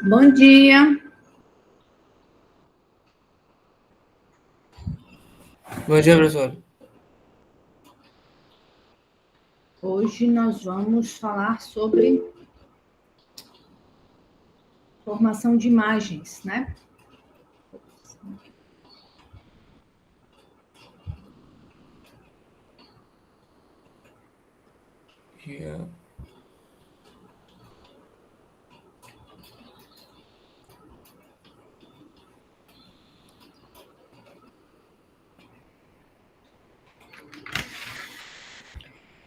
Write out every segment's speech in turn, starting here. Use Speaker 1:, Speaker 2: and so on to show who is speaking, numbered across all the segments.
Speaker 1: Bom dia.
Speaker 2: Bom dia, professor.
Speaker 1: Hoje nós vamos falar sobre formação de imagens, né?
Speaker 2: Yeah.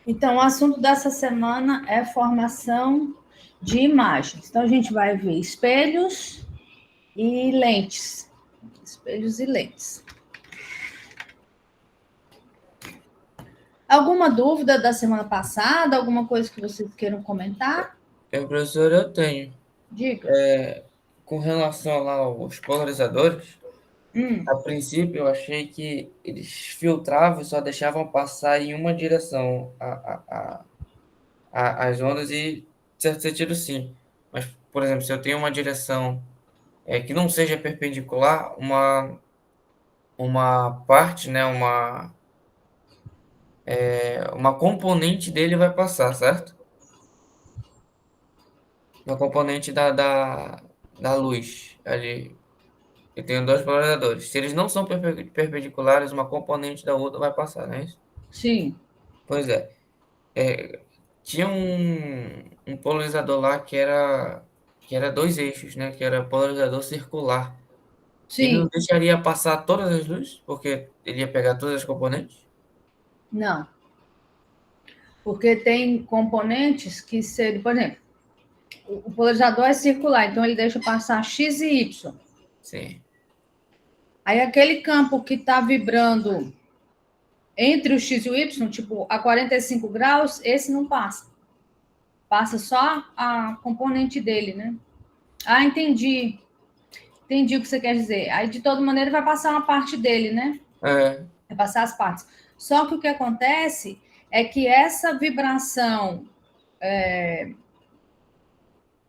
Speaker 1: Então, o assunto dessa semana é formação de imagens. Então, a gente vai ver espelhos e lentes. Espelhos e lentes. Alguma dúvida da semana passada? Alguma coisa que vocês queiram comentar?
Speaker 2: Professor, eu tenho.
Speaker 1: Diga.
Speaker 2: Com relação lá aos polarizadores,
Speaker 1: Hum,
Speaker 2: a princípio eu achei que eles filtravam e só deixavam passar em uma direção as ondas e, em certo sentido, sim. Mas, por exemplo, se eu tenho uma direção que não seja perpendicular, uma parte, né, uma componente dele vai passar, certo? Uma componente da luz ali. Eu tenho dois polarizadores. Se eles não são perpendiculares, uma componente da outra vai passar, não é isso?
Speaker 1: sim,
Speaker 2: Pois é. É, tinha um polarizador lá que era dois eixos, né? Que era polarizador circular. Ele não
Speaker 1: sim,
Speaker 2: deixaria passar todas as luzes, porque ele ia pegar todas as componentes?
Speaker 1: não. Porque tem componentes que, por exemplo, o polarizador é circular, então ele deixa passar X e Y.
Speaker 2: Sim.
Speaker 1: Aí aquele campo que está vibrando entre o X e o Y, tipo a 45 graus, esse não passa. Passa só a componente dele, né? Ah, entendi. Entendi o que você quer dizer. Aí, de toda maneira, vai passar uma parte dele, né?
Speaker 2: É,
Speaker 1: Vai passar as partes. Só que o que acontece é que essa vibração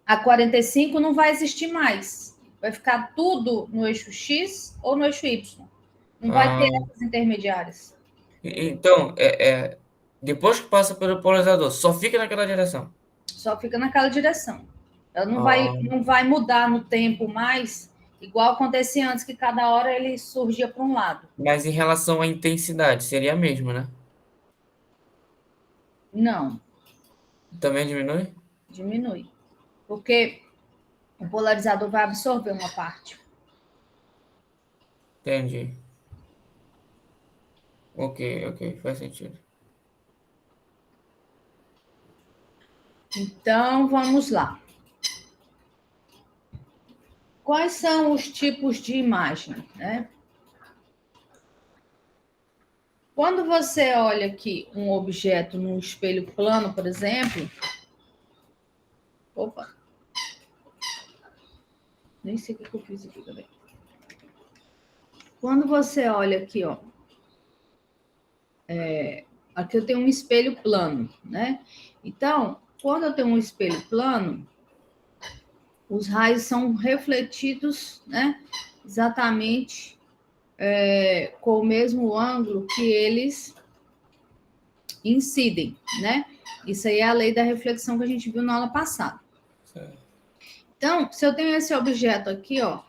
Speaker 1: a 45 não vai existir mais. Vai ficar tudo no eixo X ou no eixo Y. Não vai ter
Speaker 2: ah,
Speaker 1: essas intermediárias.
Speaker 2: então, depois que passa pelo polarizador, só fica naquela direção.
Speaker 1: Só fica naquela direção. Ela
Speaker 2: Ah,
Speaker 1: não vai mudar no tempo mais, igual acontecia antes, que cada hora ele surgia para um lado.
Speaker 2: mas em relação à intensidade, seria a mesma, né?
Speaker 1: Não,
Speaker 2: Também diminui?
Speaker 1: diminui. Porque o polarizador vai absorver uma parte.
Speaker 2: Entendi. Ok, ok, faz sentido.
Speaker 1: Então, vamos lá. Quais são os tipos de imagem, né? Quando você olha aqui um objeto num espelho plano, por exemplo, opa, nem sei o que eu fiz aqui também. Quando você olha aqui, ó, aqui eu tenho um espelho plano, né? Então, quando eu tenho um espelho plano, os raios são refletidos, né? Exatamente com o mesmo ângulo que eles incidem, né? Isso aí é a lei da reflexão que a gente viu na aula passada.
Speaker 2: Certo.
Speaker 1: Então, se eu tenho esse objeto aqui, ó,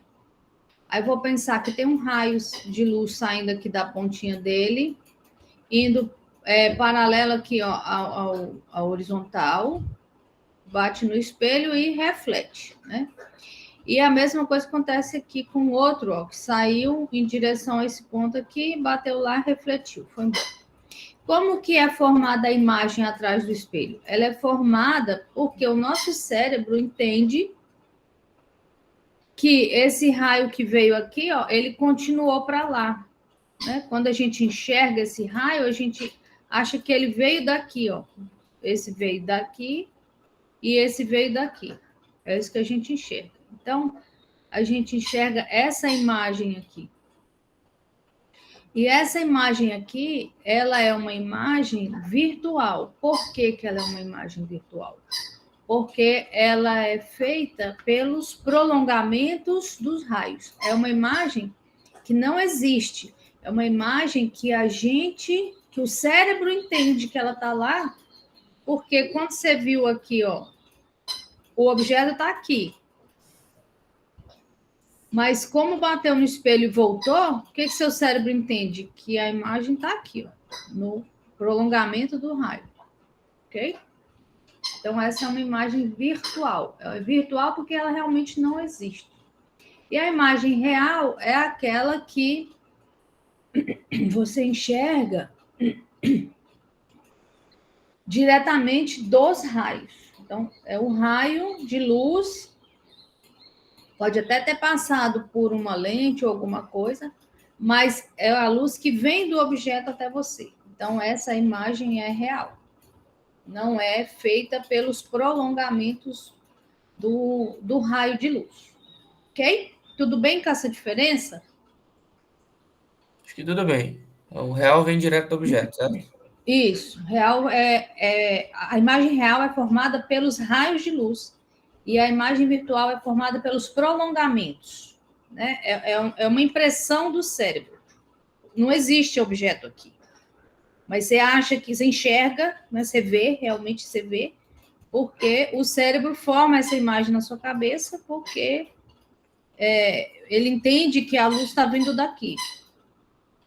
Speaker 1: aí eu vou pensar que tem um raio de luz saindo aqui da pontinha dele, indo paralelo aqui, ó, ao horizontal, bate no espelho e reflete, né? E a mesma coisa acontece aqui com o outro, ó, que saiu em direção a esse ponto aqui, bateu lá, refletiu, foi embora. Como que é formada a imagem atrás do espelho? Ela é formada porque o nosso cérebro entende que esse raio que veio aqui, ó, ele continuou para lá, né? Quando a gente enxerga esse raio, a gente acha que ele veio daqui, ó. Esse veio daqui e esse veio daqui. É isso que a gente enxerga. Então, a gente enxerga essa imagem aqui. E essa imagem aqui, ela é uma imagem virtual. Por que ela é uma imagem virtual? porque ela é feita pelos prolongamentos dos raios. É uma imagem que não existe. É uma imagem que que o cérebro entende que ela está lá, porque quando você viu aqui, ó, o objeto está aqui. Mas como bateu no espelho e voltou, o que seu cérebro entende? Que a imagem está aqui, ó, no prolongamento do raio. Ok? Então, essa é uma imagem virtual. É virtual porque ela realmente não existe. E a imagem real é aquela que você enxerga diretamente dos raios. Então, é o raio de luz, pode até ter passado por uma lente ou alguma coisa, mas é a luz que vem do objeto até você. Então, essa imagem é real. Não é feita pelos prolongamentos do raio de luz. Ok? Tudo bem com essa diferença?
Speaker 2: Acho que tudo bem. O real vem direto do objeto, certo?
Speaker 1: Isso. A imagem real é formada pelos raios de luz e a imagem virtual é formada pelos prolongamentos. Né? É uma impressão do cérebro. Não existe objeto aqui. Mas você acha que você enxerga, né? Você vê, realmente você vê, porque o cérebro forma essa imagem na sua cabeça, porque ele entende que a luz está vindo daqui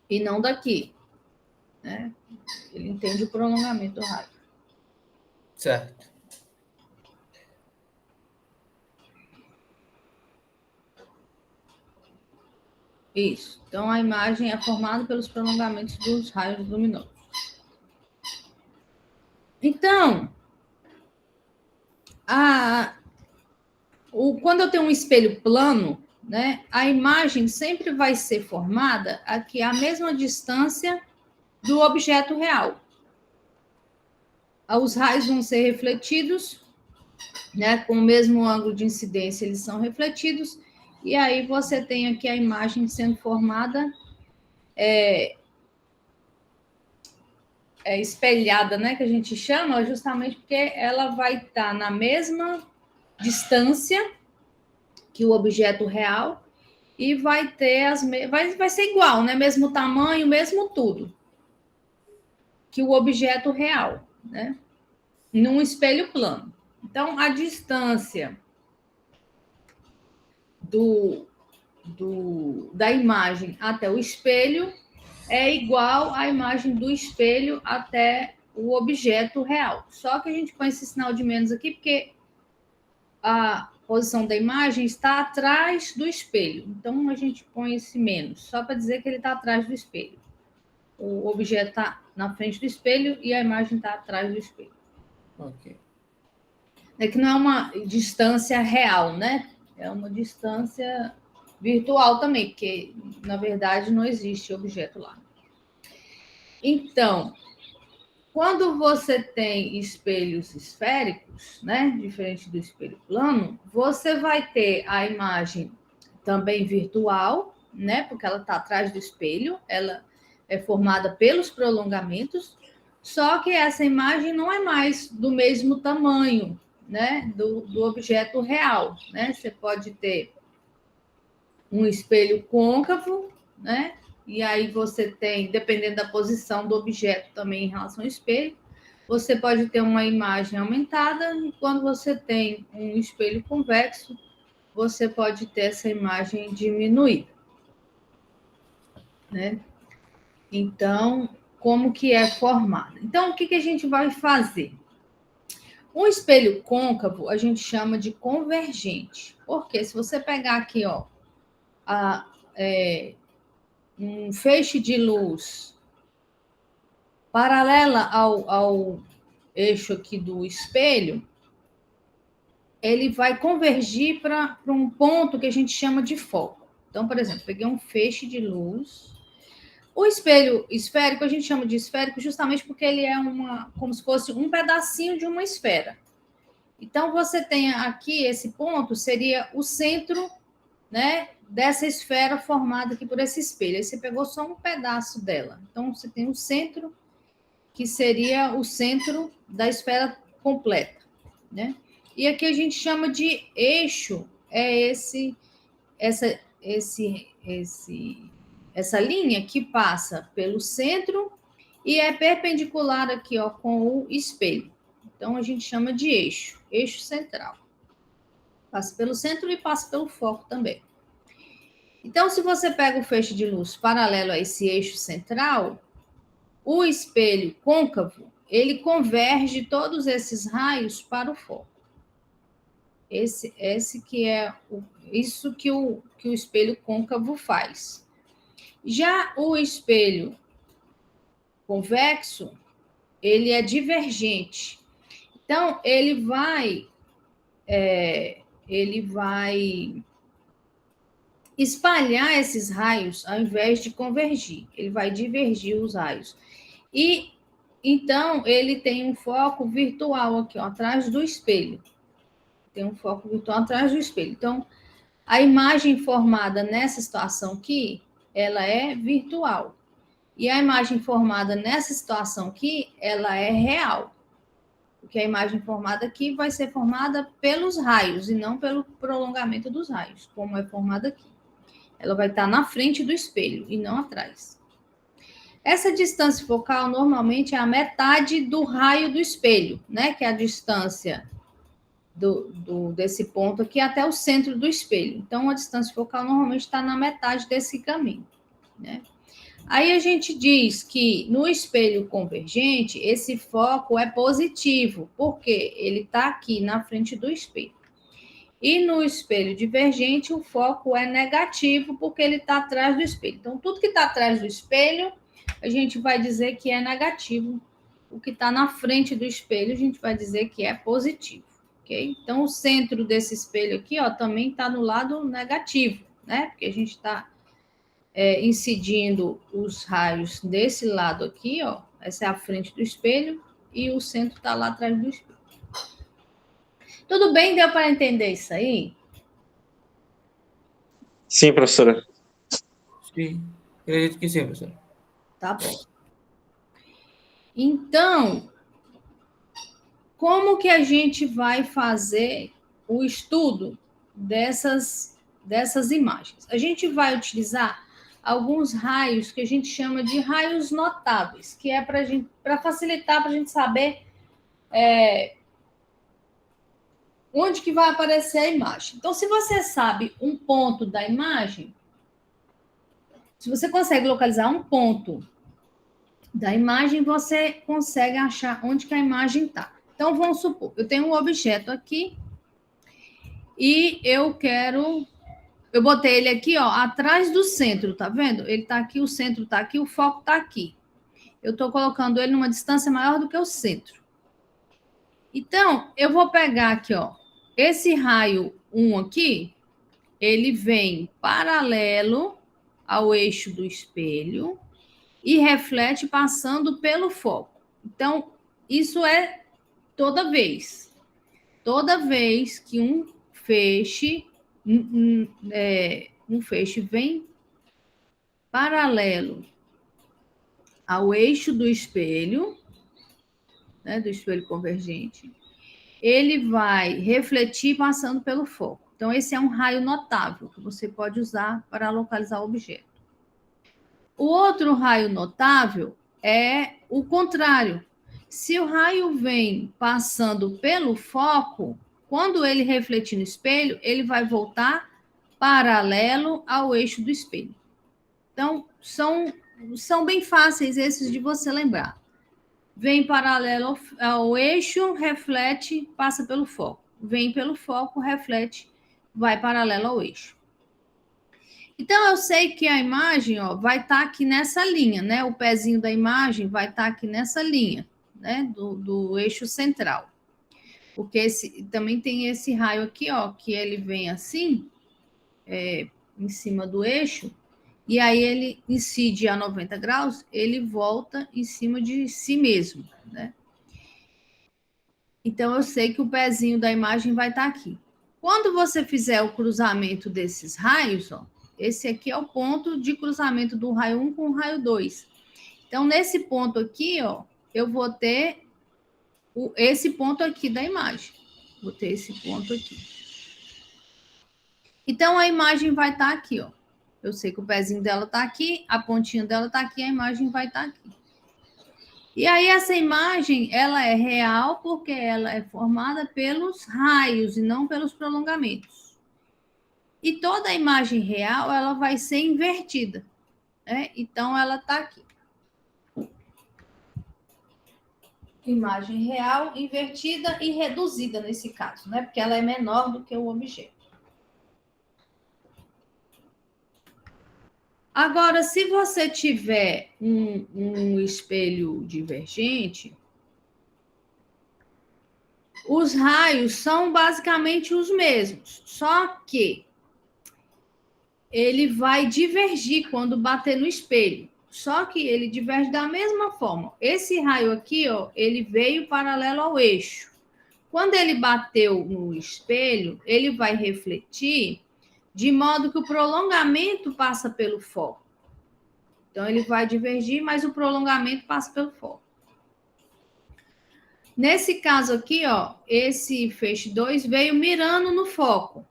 Speaker 1: e não daqui. Né? Ele entende o prolongamento do raio.
Speaker 2: Certo.
Speaker 1: Isso. Então, a imagem é formada pelos prolongamentos dos raios luminosos. Então, quando eu tenho um espelho plano, né, a imagem sempre vai ser formada aqui à mesma distância do objeto real. Os raios vão ser refletidos, né, com o mesmo ângulo de incidência, eles são refletidos, e aí você tem aqui a imagem sendo formada espelhada, né, que a gente chama, justamente porque ela vai estar na mesma distância que o objeto real e vai ter vai ser igual, né, mesmo tamanho, mesmo tudo que o objeto real, né, num espelho plano. Então, a distância da imagem até o espelho é igual à imagem do espelho até o objeto real. Só que a gente põe esse sinal de menos aqui porque a posição da imagem está atrás do espelho. Então, a gente põe esse menos, só para dizer que ele está atrás do espelho. O objeto está na frente do espelho e a imagem está atrás do espelho.
Speaker 2: Ok.
Speaker 1: É que não é uma distância real, né? É uma distância virtual também, porque, na verdade, não existe objeto lá. Então, quando você tem espelhos esféricos, né, diferente do espelho plano, você vai ter a imagem também virtual, né, porque ela está atrás do espelho, ela é formada pelos prolongamentos, só que essa imagem não é mais do mesmo tamanho, né, do objeto real, né? Você pode ter um espelho côncavo, né? E aí você tem, dependendo da posição do objeto também em relação ao espelho, você pode ter uma imagem aumentada, e quando você tem um espelho convexo, você pode ter essa imagem diminuída, né? Então, como que é formada? Então, o que a gente vai fazer? Um espelho côncavo, a gente chama de convergente. Porque se você pegar aqui, ó, um feixe de luz paralela ao eixo aqui do espelho, ele vai convergir para um ponto que a gente chama de foco. Então, por exemplo, peguei um feixe de luz. O espelho esférico, a gente chama de esférico justamente porque ele é como se fosse um pedacinho de uma esfera. Então, você tem aqui esse ponto, seria o centro, né, dessa esfera formada aqui por esse espelho. Aí você pegou só um pedaço dela. Então, você tem o centro, que seria o centro da esfera completa, né? E aqui a gente chama de eixo, é essa linha que passa pelo centro e é perpendicular aqui, ó, com o espelho. Então, a gente chama de eixo central. Passa pelo centro e passa pelo foco também. Então, se você pega o feixe de luz paralelo a esse eixo central, o espelho côncavo, ele converge todos esses raios para o foco. Esse que é isso que o espelho côncavo faz. Já o espelho convexo, ele é divergente. Então, ele vai espalhar esses raios ao invés de convergir. Ele vai divergir os raios. E então ele tem um foco virtual aqui, ó, atrás do espelho. Tem um foco virtual atrás do espelho. Então, a imagem formada nessa situação aqui, ela é virtual. E a imagem formada nessa situação aqui, ela é real. Porque a imagem formada aqui vai ser formada pelos raios e não pelo prolongamento dos raios, como é formada aqui. Ela vai estar na frente do espelho e não atrás. Essa distância focal normalmente é a metade do raio do espelho, né? Que é a distância desse ponto aqui até o centro do espelho. Então, a distância focal normalmente está na metade desse caminho, né? Aí a gente diz que no espelho convergente, esse foco é positivo, porque ele está aqui na frente do espelho. E no espelho divergente, o foco é negativo, porque ele está atrás do espelho. Então, tudo que está atrás do espelho, a gente vai dizer que é negativo. O que está na frente do espelho, a gente vai dizer que é positivo. Okay? Então, o centro desse espelho aqui, ó, também está no lado negativo, né? Porque a gente está incidindo os raios desse lado aqui, ó. Essa é a frente do espelho e o centro está lá atrás do espelho. Tudo bem? Deu para entender isso aí?
Speaker 3: Sim, professora.
Speaker 2: Sim, acredito que sim, professor.
Speaker 1: Tá bom. Então, como que a gente vai fazer o estudo dessas imagens? A gente vai utilizar alguns raios que a gente chama de raios notáveis, que é para facilitar para a gente saber onde que vai aparecer a imagem. Então, se você sabe um ponto da imagem, se você consegue localizar um ponto da imagem, você consegue achar onde que a imagem está. Então, vamos supor, eu tenho um objeto aqui e eu botei ele aqui, ó, atrás do centro, tá vendo? Ele tá aqui, o centro tá aqui, o foco tá aqui. Eu estou colocando ele numa distância maior do que o centro. Então, eu vou pegar aqui, ó, esse raio 1 aqui, ele vem paralelo ao eixo do espelho e reflete passando pelo foco. Então, isso é toda vez. Toda vez que um feixe vem paralelo ao eixo do espelho, né, do espelho convergente, ele vai refletir passando pelo foco. Então, esse é um raio notável que você pode usar para localizar o objeto. O outro raio notável é o contrário. Se o raio vem passando pelo foco, quando ele refletir no espelho, ele vai voltar paralelo ao eixo do espelho. Então, são bem fáceis esses de você lembrar. Vem paralelo ao eixo, reflete, passa pelo foco. Vem pelo foco, reflete, vai paralelo ao eixo. Então, eu sei que a imagem, ó, vai estar aqui nessa linha, né? O pezinho da imagem vai estar aqui nessa linha, né? Do eixo central. Porque também tem esse raio aqui, ó, que ele vem assim, em cima do eixo, e aí ele incide a 90 graus, ele volta em cima de si mesmo, né? Então, eu sei que o pezinho da imagem vai estar aqui. Quando você fizer o cruzamento desses raios, ó, esse aqui é o ponto de cruzamento do raio 1 com o raio 2. Então, nesse ponto aqui, ó, eu vou ter esse ponto aqui da imagem. Botei esse ponto aqui. Então, a imagem vai estar aqui, ó. Eu sei que o pezinho dela está aqui, a pontinha dela está aqui, a imagem vai estar aqui. E aí, essa imagem, ela é real porque ela é formada pelos raios e não pelos prolongamentos. E toda a imagem real, ela vai ser invertida, né? Então, ela está aqui. Imagem real, invertida e reduzida nesse caso, né? Porque ela é menor do que o objeto. Agora, se você tiver um espelho divergente, os raios são basicamente os mesmos, só que ele vai divergir quando bater no espelho. Só que ele diverge da mesma forma. Esse raio aqui, ó, ele veio paralelo ao eixo. Quando ele bateu no espelho, ele vai refletir de modo que o prolongamento passa pelo foco. Então, ele vai divergir, mas o prolongamento passa pelo foco. Nesse caso aqui, ó, esse feixe 2 veio mirando no foco.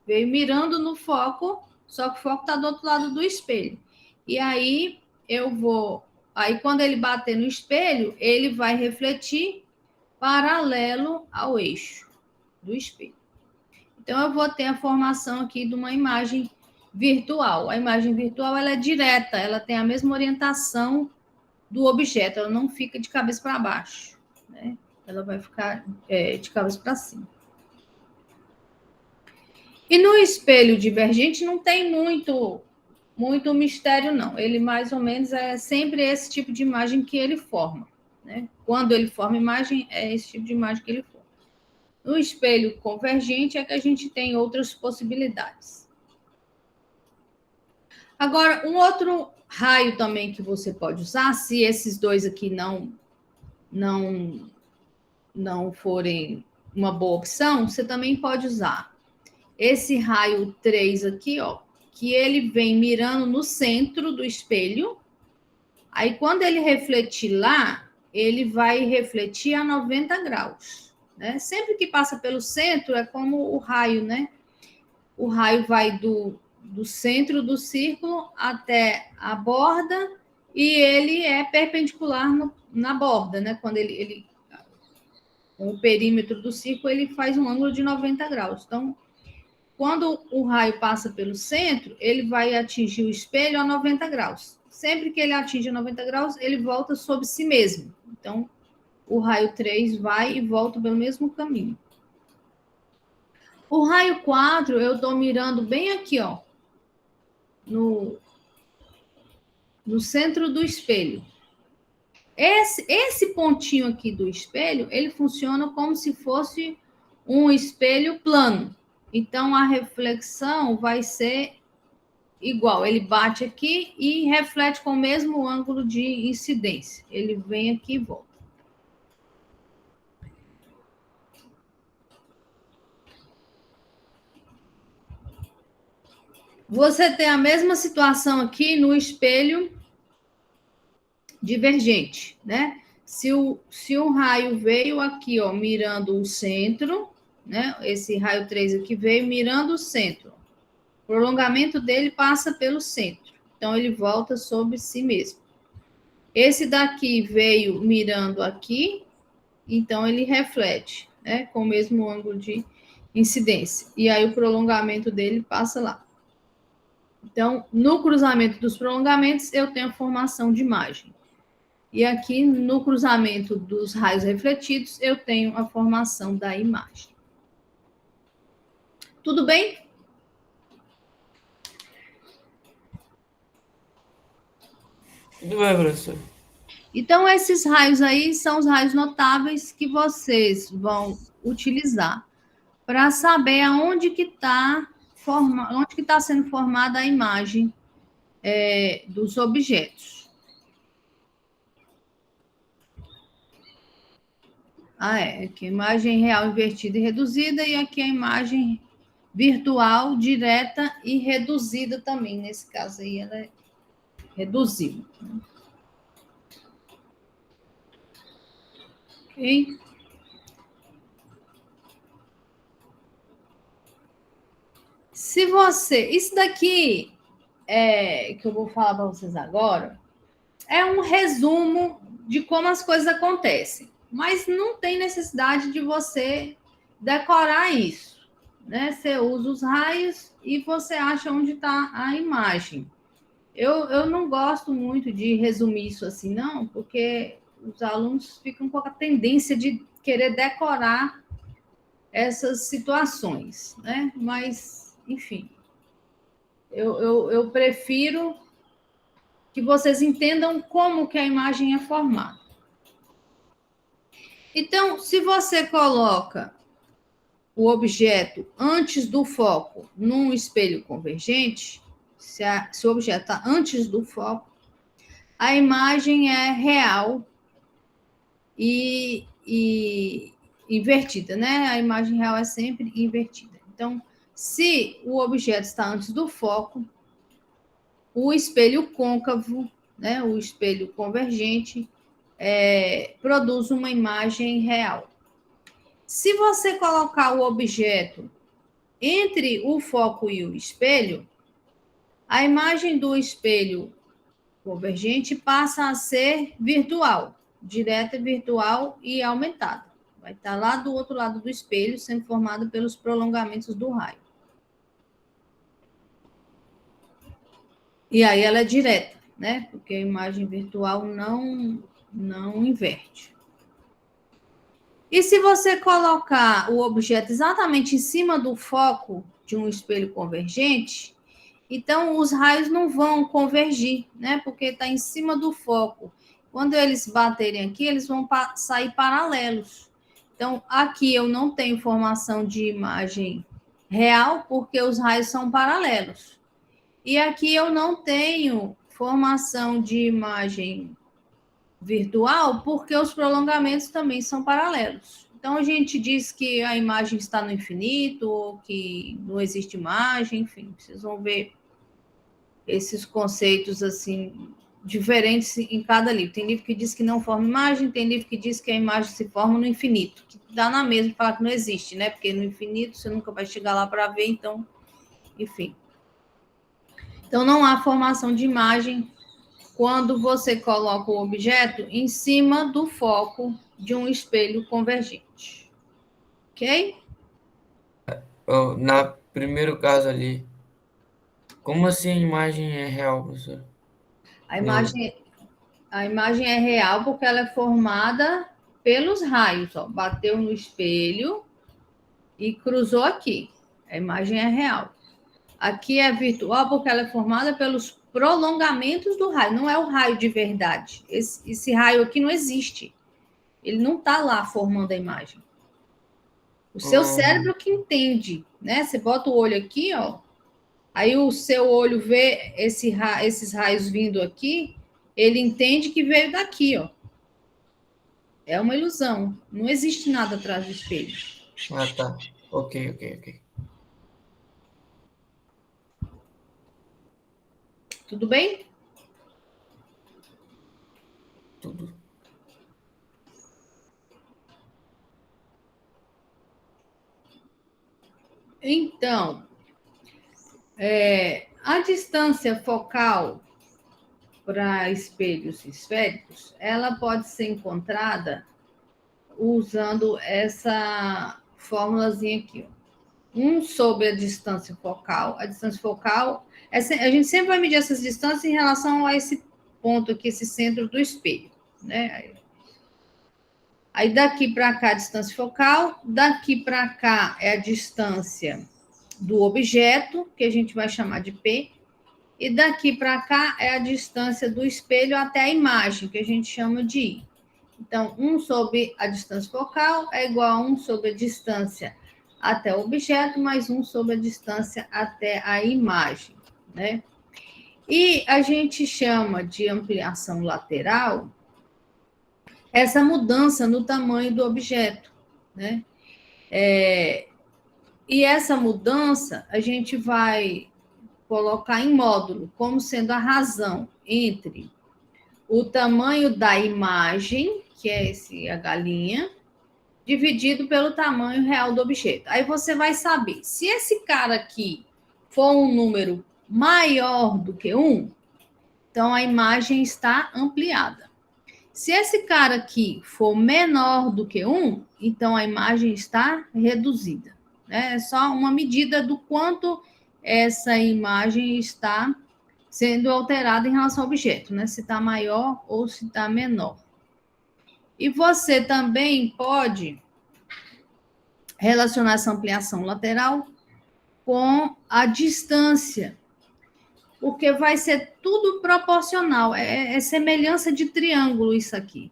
Speaker 1: Veio mirando no foco, só que o foco está do outro lado do espelho. E aí, eu vou... Aí, quando ele bater no espelho, ele vai refletir paralelo ao eixo do espelho. Então, eu vou ter a formação aqui de uma imagem virtual. A imagem virtual, ela é direta, ela tem a mesma orientação do objeto, ela não fica de cabeça para baixo, né? Ela vai ficar de cabeça para cima. E no espelho divergente não tem muito mistério, não. Ele mais ou menos é sempre esse tipo de imagem que ele forma, né? Quando ele forma imagem, é esse tipo de imagem que ele forma. No espelho convergente é que a gente tem outras possibilidades. Agora, um outro raio também que você pode usar, se esses dois aqui não forem uma boa opção, você também pode usar esse raio 3 aqui, ó, que ele vem mirando no centro do espelho. Aí, quando ele refletir lá, ele vai refletir a 90 graus, né? Sempre que passa pelo centro, é como o raio, né? O raio vai do centro do círculo até a borda e ele é perpendicular na borda, né? Quando ele com o perímetro do círculo, ele faz um ângulo de 90 graus. Então, quando o raio passa pelo centro, ele vai atingir o espelho a 90 graus. Sempre que ele atinge 90 graus, ele volta sobre si mesmo. Então, o raio 3 vai e volta pelo mesmo caminho. O raio 4, eu estou mirando bem aqui, ó, no centro do espelho. Esse pontinho aqui do espelho, ele funciona como se fosse um espelho plano. Então, a reflexão vai ser igual. Ele bate aqui e reflete com o mesmo ângulo de incidência. Ele vem aqui e volta. Você tem a mesma situação aqui no espelho divergente, né? Se um raio veio aqui, ó, mirando o centro, né? Esse raio 3 aqui veio mirando o centro. O prolongamento dele passa pelo centro. Então, ele volta sobre si mesmo. Esse daqui veio mirando aqui, então ele reflete, né? Com o mesmo ângulo de incidência. E aí, o prolongamento dele passa lá. Então, no cruzamento dos prolongamentos, eu tenho a formação de imagem. E aqui, no cruzamento dos raios refletidos, eu tenho a formação da imagem. Tudo bem?
Speaker 2: Tudo bem, professor.
Speaker 1: Então, esses raios aí são os raios notáveis que vocês vão utilizar para saber aonde que está sendo formada a imagem dos objetos. Aqui a imagem real invertida e reduzida, e aqui a imagem virtual, direta e reduzida também. Nesse caso aí, ela é reduzida. Ok? Se você... Isso daqui que eu vou falar para vocês agora é um resumo de como as coisas acontecem. Mas não tem necessidade de você decorar isso, né? Você usa os raios e você acha onde está a imagem. Eu não gosto muito de resumir isso assim, não, porque os alunos ficam com a tendência de querer decorar essas situações, né? Mas, enfim, eu prefiro que vocês entendam como que a imagem é formada. Então, se você coloca o objeto antes do foco num espelho convergente, se o objeto está antes do foco, a imagem é real e invertida, né? A imagem real é sempre invertida. Então, se o objeto está antes do foco, o espelho côncavo, né? O espelho convergente, produz uma imagem real. Se você colocar o objeto entre o foco e o espelho, a imagem do espelho convergente passa a ser virtual, direta, virtual e aumentada. Vai estar lá do outro lado do espelho, sendo formada pelos prolongamentos do raio. E aí ela é direta, né? Porque a imagem virtual não inverte. E se você colocar o objeto exatamente em cima do foco de um espelho convergente, então os raios não vão convergir, né? Porque está em cima do foco. Quando eles baterem aqui, eles vão sair paralelos. Então, aqui eu não tenho formação de imagem real, porque os raios são paralelos. E aqui eu não tenho formação de imagem virtual, porque os prolongamentos também são paralelos. Então, a gente diz que a imagem está no infinito, ou que não existe imagem, enfim, vocês vão ver esses conceitos, assim, diferentes em cada livro. Tem livro que diz que não forma imagem, tem livro que diz que a imagem se forma no infinito, que dá na mesma falar que não existe, né? Porque no infinito você nunca vai chegar lá para ver, então, enfim. Então, não há formação de imagem quando você coloca o objeto em cima do foco de um espelho convergente. Ok?
Speaker 2: Na primeiro caso ali, como assim a imagem é real, professor?
Speaker 1: A
Speaker 2: No,
Speaker 1: imagem, a imagem é real porque ela é formada pelos raios. Ó. Bateu no espelho e cruzou aqui. A imagem é real. Aqui é virtual porque ela é formada pelos prolongamentos do raio. Não é o raio de verdade. Esse raio aqui não existe. Ele não está lá formando a imagem. O seu cérebro que entende, né? Você bota o olho aqui, ó. Aí o seu olho vê esses raios vindo aqui, ele entende que veio daqui, ó. É uma ilusão. Não existe nada atrás do espelho.
Speaker 2: tá. Ok.
Speaker 1: Tudo bem?
Speaker 2: Tudo.
Speaker 1: Então, a distância focal para espelhos esféricos, ela pode ser encontrada usando essa fórmulazinha aqui, ó. 1 sobre a distância focal. A distância focal, a gente sempre vai medir essas distâncias em relação a esse ponto aqui, esse centro do espelho, né? Aí daqui para cá a distância focal, daqui para cá é a distância do objeto, que a gente vai chamar de P, e daqui para cá é a distância do espelho até a imagem, que a gente chama de I. Então, 1 sobre a distância focal é igual a 1 sobre a distância até o objeto, mais 1 sobre a distância até a imagem, né? E a gente chama de ampliação lateral essa mudança no tamanho do objeto, né? E essa mudança a gente vai colocar em módulo, como sendo a razão entre o tamanho da imagem, que é a galinha, dividido pelo tamanho real do objeto. Aí você vai saber, se esse cara aqui for um número maior do que 1, então a imagem está ampliada. Se esse cara aqui for menor do que 1, então a imagem está reduzida. É só uma medida do quanto essa imagem está sendo alterada em relação ao objeto, né? Se está maior ou se está menor. E você também pode relacionar essa ampliação lateral com a distância, porque vai ser tudo proporcional. É semelhança de triângulo isso aqui.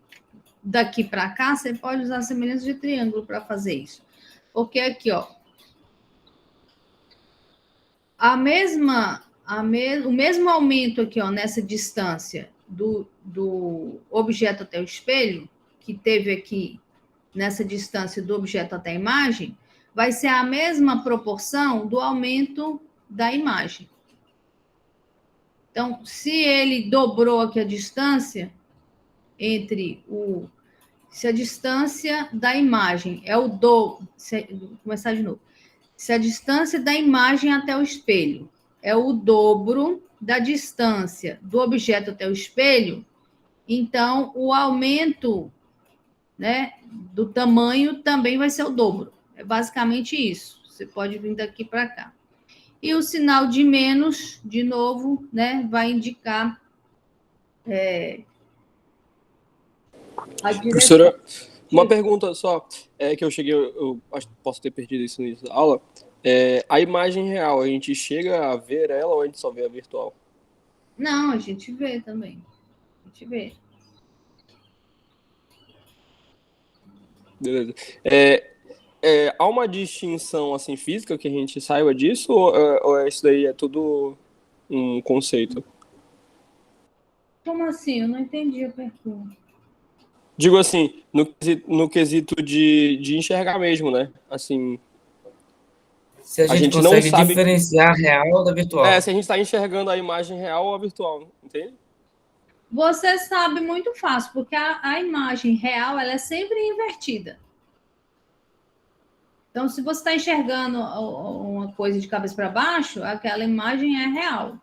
Speaker 1: Daqui para cá, você pode usar semelhança de triângulo para fazer isso. Porque aqui, ó, o mesmo aumento aqui, ó, nessa distância do objeto até o espelho, que teve aqui nessa distância do objeto até a imagem, vai ser a mesma proporção do aumento da imagem. Então, se ele dobrou aqui a distância entre se a distância da imagem é o dobro, vou começar de novo. Se a distância da imagem até o espelho é o dobro da distância do objeto até o espelho, então o aumento, né, do tamanho também vai ser o dobro. É basicamente isso. Você pode vir daqui para cá. E o sinal de menos, de novo, né, vai indicar a direção.
Speaker 3: Professora, uma pergunta só, que eu cheguei, eu acho que posso ter perdido isso no início da aula. A imagem real, a gente chega a ver ela ou a gente só vê a virtual?
Speaker 1: Não, a gente vê também. A gente vê.
Speaker 3: Beleza. Há uma distinção assim física que a gente saiba disso ou isso daí é tudo um conceito?
Speaker 1: Como assim? Eu não entendi a pergunta.
Speaker 3: Digo assim, no quesito de enxergar mesmo, né? Assim,
Speaker 2: Se a gente
Speaker 3: não
Speaker 2: consegue
Speaker 3: sabe
Speaker 2: diferenciar a real da virtual.
Speaker 3: se a gente está enxergando a imagem real ou a virtual, entende?
Speaker 1: Você sabe muito fácil, porque a imagem real ela é sempre invertida. Então, se você está enxergando uma coisa de cabeça para baixo, aquela imagem é real.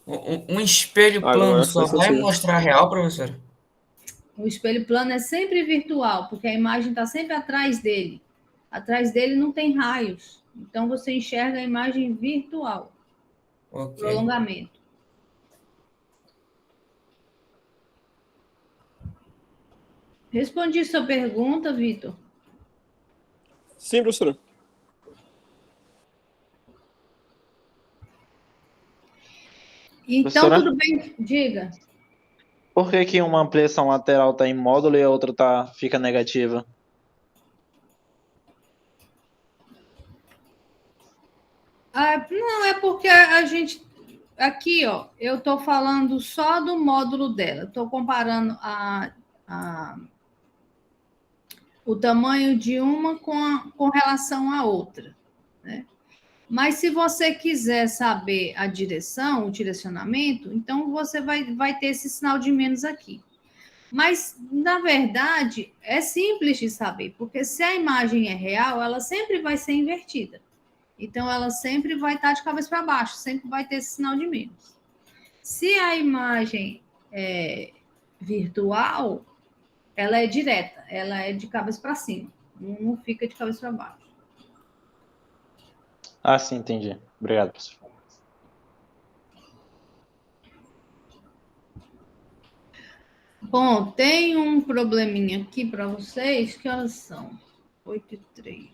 Speaker 2: Um espelho plano
Speaker 3: Agora
Speaker 2: só
Speaker 3: faz
Speaker 2: vai
Speaker 3: sentido.
Speaker 2: mostrar a real, professor?
Speaker 1: O espelho plano é sempre virtual, porque a imagem está sempre atrás dele. Atrás dele não tem raios. Então, você enxerga a imagem virtual.
Speaker 2: Ok.
Speaker 1: Prolongamento. Respondi sua pergunta, Vitor?
Speaker 3: Sim, professora.
Speaker 1: Então,
Speaker 4: Professora?
Speaker 1: tudo bem. Diga.
Speaker 4: Por que uma ampliação lateral está em módulo e a outra fica negativa?
Speaker 1: Não, é porque a gente... Aqui, ó, eu estou falando só do módulo dela. Estou comparando o tamanho de uma com relação à outra, né? Mas se você quiser saber a direção, o direcionamento, então você vai ter esse sinal de menos aqui. Mas, na verdade, é simples de saber, porque se a imagem é real, ela sempre vai ser invertida. Então, ela sempre vai estar de cabeça para baixo, sempre vai ter esse sinal de menos. Se a imagem é virtual, ela é direta, ela é de cabeça para cima, não fica de cabeça para baixo.
Speaker 4: Ah, sim, entendi. Obrigado, professor.
Speaker 1: Bom, tem um probleminha aqui para vocês. Que horas são? 8h03.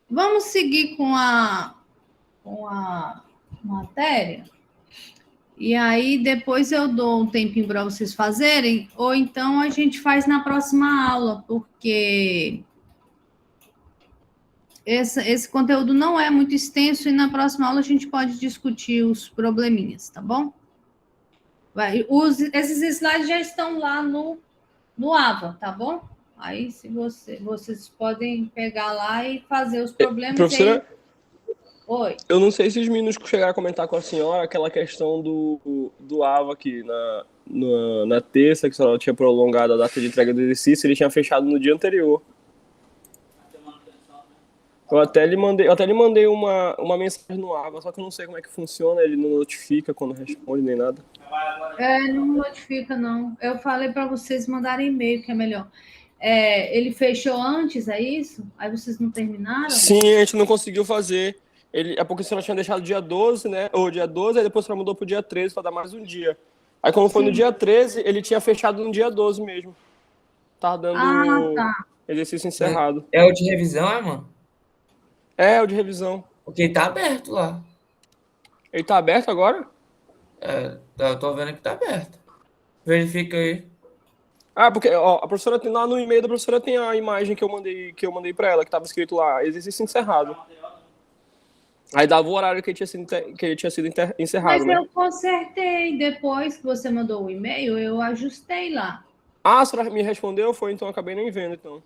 Speaker 1: Vamos seguir com a matéria? E aí, depois eu dou um tempinho para vocês fazerem, ou então a gente faz na próxima aula, porque esse conteúdo não é muito extenso e na próxima aula a gente pode discutir os probleminhas, tá bom? Esses slides já estão lá no AVA, tá bom? Aí, se vocês podem pegar lá e fazer os problemas.
Speaker 3: Professora,
Speaker 1: aí... Oi.
Speaker 3: eu não sei se os meninos chegaram a comentar com a senhora aquela questão do AVA aqui na terça, que a senhora tinha prolongado a data de entrega do exercício, ele tinha fechado no dia anterior. Eu até lhe mandei uma mensagem no Ava, só que eu não sei como é que funciona, ele não notifica quando responde nem nada.
Speaker 1: Não notifica, não. Eu falei para vocês mandarem e-mail, que é melhor. Ele fechou antes, é isso? Aí vocês não terminaram?
Speaker 3: Sim, a gente não conseguiu fazer. É porque a senhora tinha deixado dia 12, né? Ou dia 12, aí depois a senhora mudou pro dia 13 para dar mais um dia. Aí quando foi no dia 13, ele tinha fechado no dia 12 mesmo. Tá dando
Speaker 1: Tá.
Speaker 3: exercício encerrado.
Speaker 2: É o de revisão, mano?
Speaker 3: É, o de revisão.
Speaker 2: Porque tá aberto lá.
Speaker 3: Ele tá aberto agora?
Speaker 2: Eu tô vendo que tá aberto. Verifica aí.
Speaker 3: Ah, porque ó, a professora tem lá no e-mail da professora tem a imagem que eu mandei para ela, que tava escrito lá, exercício encerrado. Aí dava o horário que ele tinha sido encerrado,
Speaker 1: Mas
Speaker 3: né?
Speaker 1: eu consertei. Depois que você mandou o e-mail, eu ajustei lá.
Speaker 3: Ah, a senhora me respondeu, foi, então eu acabei nem vendo, então.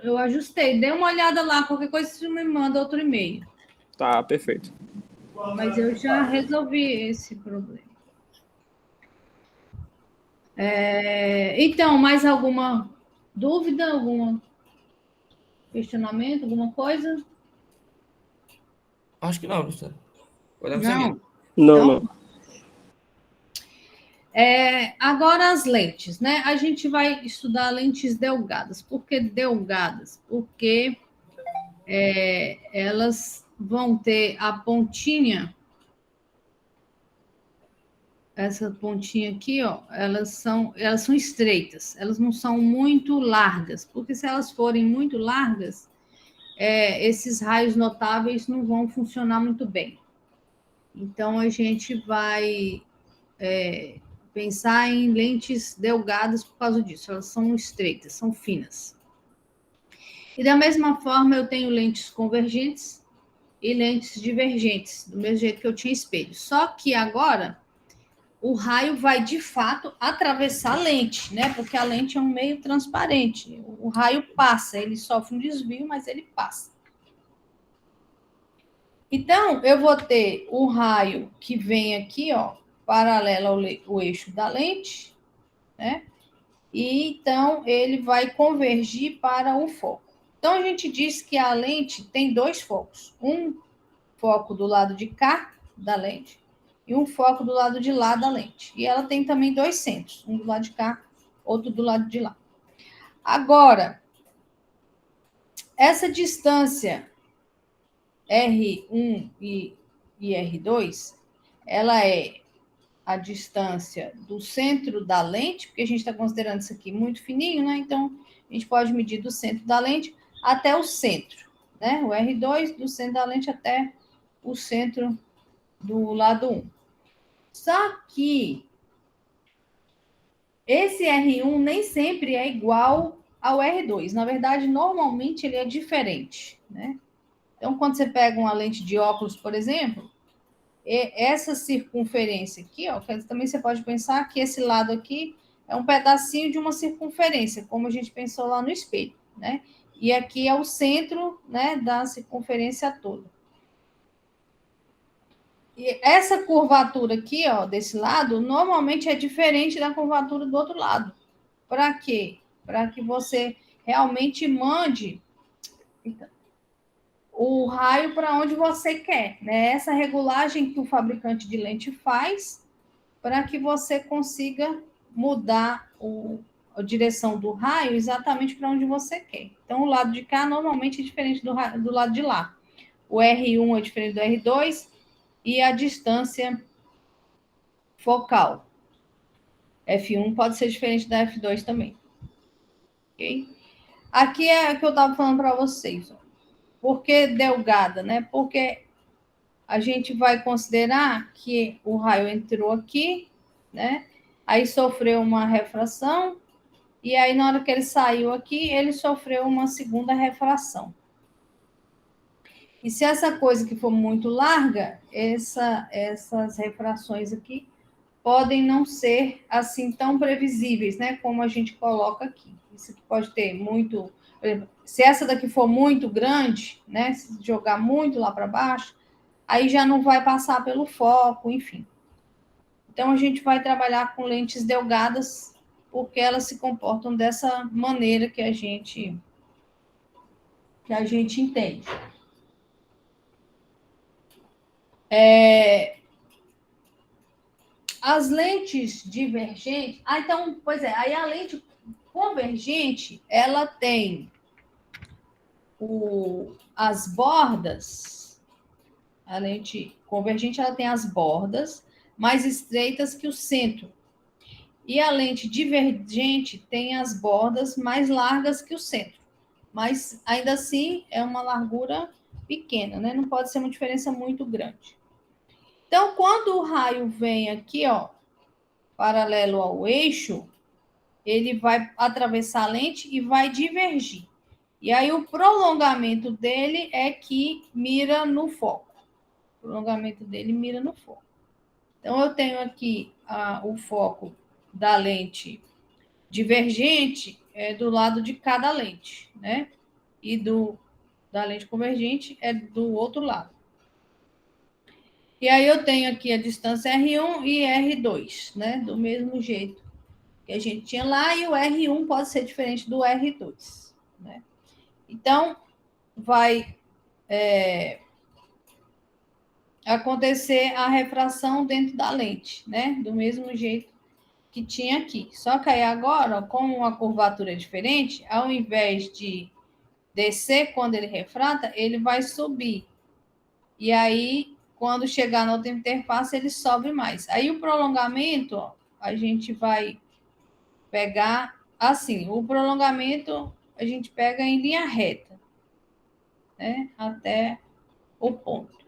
Speaker 1: Eu ajustei. Dê uma olhada lá. Qualquer coisa você me manda outro e-mail.
Speaker 3: Tá, perfeito.
Speaker 1: Mas eu já resolvi esse problema. Então, mais alguma dúvida, algum questionamento, alguma coisa?
Speaker 2: Acho que não, professor. Podemos
Speaker 1: Não.
Speaker 2: seguir.
Speaker 3: Não,
Speaker 1: Então,
Speaker 3: não.
Speaker 1: Agora as lentes, né? A gente vai estudar lentes delgadas. Por que delgadas? Porque elas vão ter a pontinha, essa pontinha aqui, ó, elas são estreitas, elas não são muito largas, porque se elas forem muito largas, esses raios notáveis não vão funcionar muito bem. Então, a gente vai pensar em lentes delgadas por causa disso, elas são estreitas, são finas. E da mesma forma, eu tenho lentes convergentes e lentes divergentes, do mesmo jeito que eu tinha espelho. Só que agora, o raio vai, de fato, atravessar a lente, né? Porque a lente é um meio transparente. O raio passa, ele sofre um desvio, mas ele passa. Então, eu vou ter o raio que vem aqui, ó, paralelo ao eixo da lente, né? E então ele vai convergir para o foco. Então a gente diz que a lente tem dois focos, um foco do lado de cá da lente e um foco do lado de lá da lente. E ela tem também dois centros, um do lado de cá, outro do lado de lá. Agora, essa distância R1 e R2, ela é a distância do centro da lente, porque a gente está considerando isso aqui muito fininho, né? Então, a gente pode medir do centro da lente até o centro, né? O R2 do centro da lente até o centro do lado 1. Só que esse R1 nem sempre é igual ao R2. Na verdade, normalmente ele é diferente, né? Então, quando você pega uma lente de óculos, por exemplo, essa circunferência aqui, ó, também você pode pensar que esse lado aqui é um pedacinho de uma circunferência, como a gente pensou lá no espelho, né? E aqui é o centro, né, da circunferência toda. E essa curvatura aqui, ó, desse lado, normalmente é diferente da curvatura do outro lado. Para quê? Para que você realmente mande o raio para onde você quer, né? Essa regulagem que o fabricante de lente faz para que você consiga mudar a direção do raio exatamente para onde você quer. Então, o lado de cá normalmente é diferente do lado de lá. O R1 é diferente do R2 e a distância focal. F1 pode ser diferente da F2 também. Ok? Aqui é o que eu estava falando para vocês. Ó. Por que delgada, né? Porque a gente vai considerar que o raio entrou aqui, né? Aí sofreu uma refração, e aí na hora que ele saiu aqui, ele sofreu uma segunda refração. E se essa coisa que for muito larga, essas refrações aqui podem não ser assim tão previsíveis, né? Como a gente coloca aqui. Isso aqui pode ter muito. Por exemplo, se essa daqui for muito grande, né? Se jogar muito lá para baixo, aí já não vai passar pelo foco, enfim. Então, a gente vai trabalhar com lentes delgadas, porque elas se comportam dessa maneira que a gente que a gente entende. As lentes divergentes... então, pois é, aí a lente convergente, ela tem as bordas, a lente convergente, ela tem as bordas mais estreitas que o centro. E a lente divergente tem as bordas mais largas que o centro. Mas, ainda assim, é uma largura pequena, né? Não pode ser uma diferença muito grande. Então, quando o raio vem aqui, ó, paralelo ao eixo, ele vai atravessar a lente e vai divergir. E aí, o prolongamento dele é que mira no foco. O prolongamento dele mira no foco. Então, eu tenho aqui o foco da lente divergente do lado de cada lente, né? E da lente convergente é do outro lado. E aí eu tenho aqui a distância R1 e R2, né? Do mesmo jeito que a gente tinha lá, e o R1 pode ser diferente do R2, né? Então, vai acontecer a refração dentro da lente, né? Do mesmo jeito que tinha aqui. Só que aí agora, como a curvatura é diferente, ao invés de descer quando ele refrata, ele vai subir. E aí, quando chegar na outra interface, ele sobe mais. Aí o prolongamento, ó, a gente vai pegar assim. O prolongamento a gente pega em linha reta, né? Até o ponto.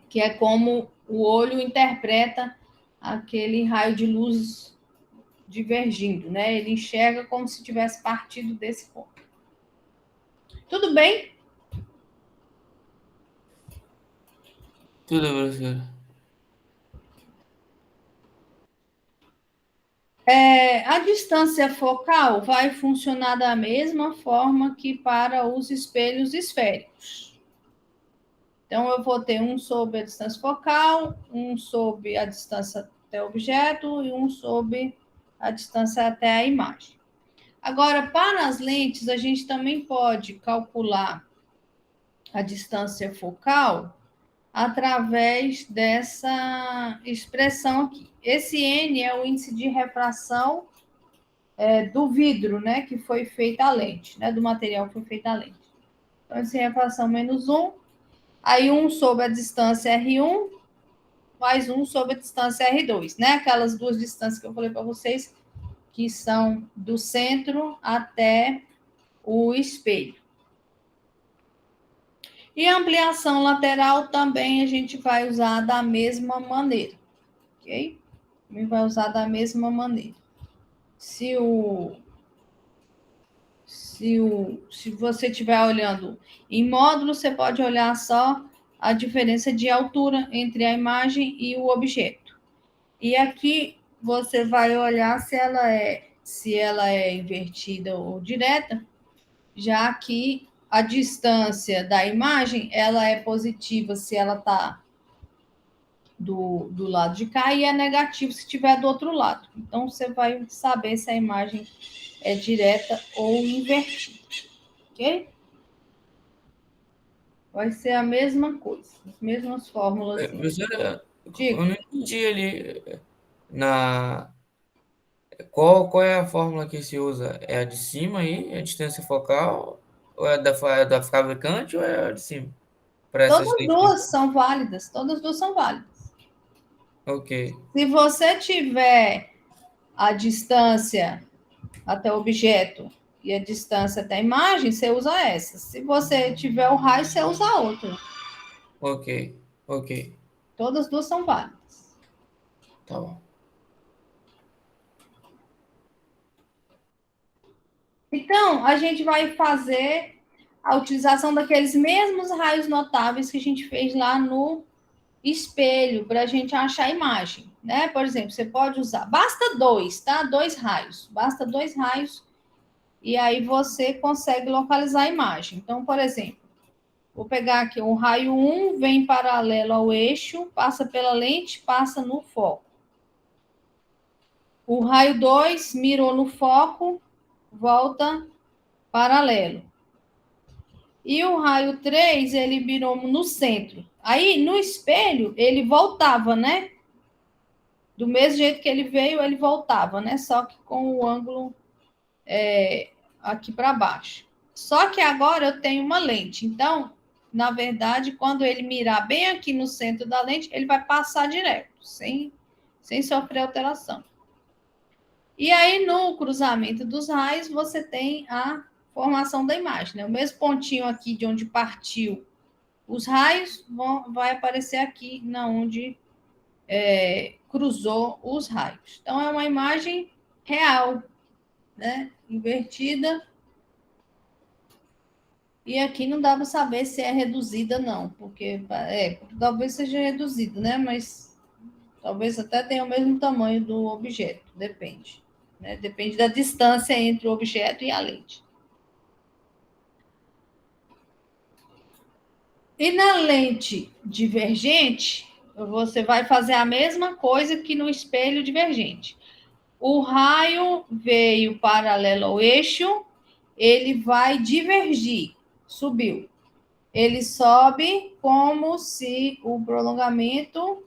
Speaker 1: Que é como o olho interpreta aquele raio de luz divergindo, né? Ele enxerga como se tivesse partido desse ponto. Tudo bem?
Speaker 2: Tudo, professor.
Speaker 1: A distância focal vai funcionar da mesma forma que para os espelhos esféricos. Então, eu vou ter um sobre a distância focal, um sobre a distância até o objeto e um sobre a distância até a imagem. Agora, para as lentes, a gente também pode calcular a distância focal através dessa expressão aqui. Esse N é o índice de refração do vidro, né, que foi feita a lente, né, do material que foi feita a lente. Então, esse refração menos 1, aí 1 sobre a distância R1, mais 1 sobre a distância R2, né, aquelas duas distâncias que eu falei para vocês, que são do centro até o espelho. E a ampliação lateral também a gente vai usar da mesma maneira, ok? Também vai usar da mesma maneira. Se você estiver olhando em módulo, você pode olhar só a diferença de altura entre a imagem e o objeto. E aqui você vai olhar se ela é invertida ou direta, já que a distância da imagem ela é positiva se ela está do lado de cá e é negativo se estiver do outro lado. Então, você vai saber se a imagem é direta ou invertida, ok? Vai ser a mesma coisa, as mesmas fórmulas.
Speaker 2: Professora, eu
Speaker 1: Digo,
Speaker 2: não entendi ali na qual é a fórmula que se usa? É a de cima aí, a distância focal, ou é da fabricante ou é a de cima? Para essas
Speaker 1: todas
Speaker 2: lentes.
Speaker 1: duas são válidas, todas duas são válidas.
Speaker 2: Ok,
Speaker 1: Se você tiver a distância até o objeto e a distância até a imagem, você usa essa. Se você tiver o raio, você usa a outra.
Speaker 2: ok, ok,
Speaker 1: Todas duas são válidas.
Speaker 2: tá bom.
Speaker 1: Então, a gente vai fazer a utilização daqueles mesmos raios notáveis que a gente fez lá no espelho para a gente achar a imagem, né? Por exemplo, você pode usar, basta dois, tá? 2 raios, basta 2 raios e aí você consegue localizar a imagem. Então, por exemplo, vou pegar aqui o raio 1, vem paralelo ao eixo, passa pela lente, passa no foco. O raio 2 mirou no foco, volta paralelo. E o raio 3, ele virou no centro. Aí, no espelho, ele voltava, né? Do mesmo jeito que ele veio, ele voltava, né? Só que com o ângulo aqui para baixo. Só que agora eu tenho uma lente. Então, na verdade, quando ele mirar bem aqui no centro da lente, ele vai passar direto, sem sofrer alteração. E aí, no cruzamento dos raios, você tem a formação da imagem, né? O mesmo pontinho aqui de onde partiu os raios vai aparecer aqui na onde cruzou os raios. Então, é uma imagem real, né? Invertida. E aqui não dá para saber se é reduzida, não, porque talvez seja reduzida, né? Mas talvez até tenha o mesmo tamanho do objeto, depende. Né? Depende da distância entre o objeto e a lente. E na lente divergente, você vai fazer a mesma coisa que no espelho divergente. O raio veio paralelo ao eixo, ele vai divergir, subiu. Ele sobe como se o prolongamento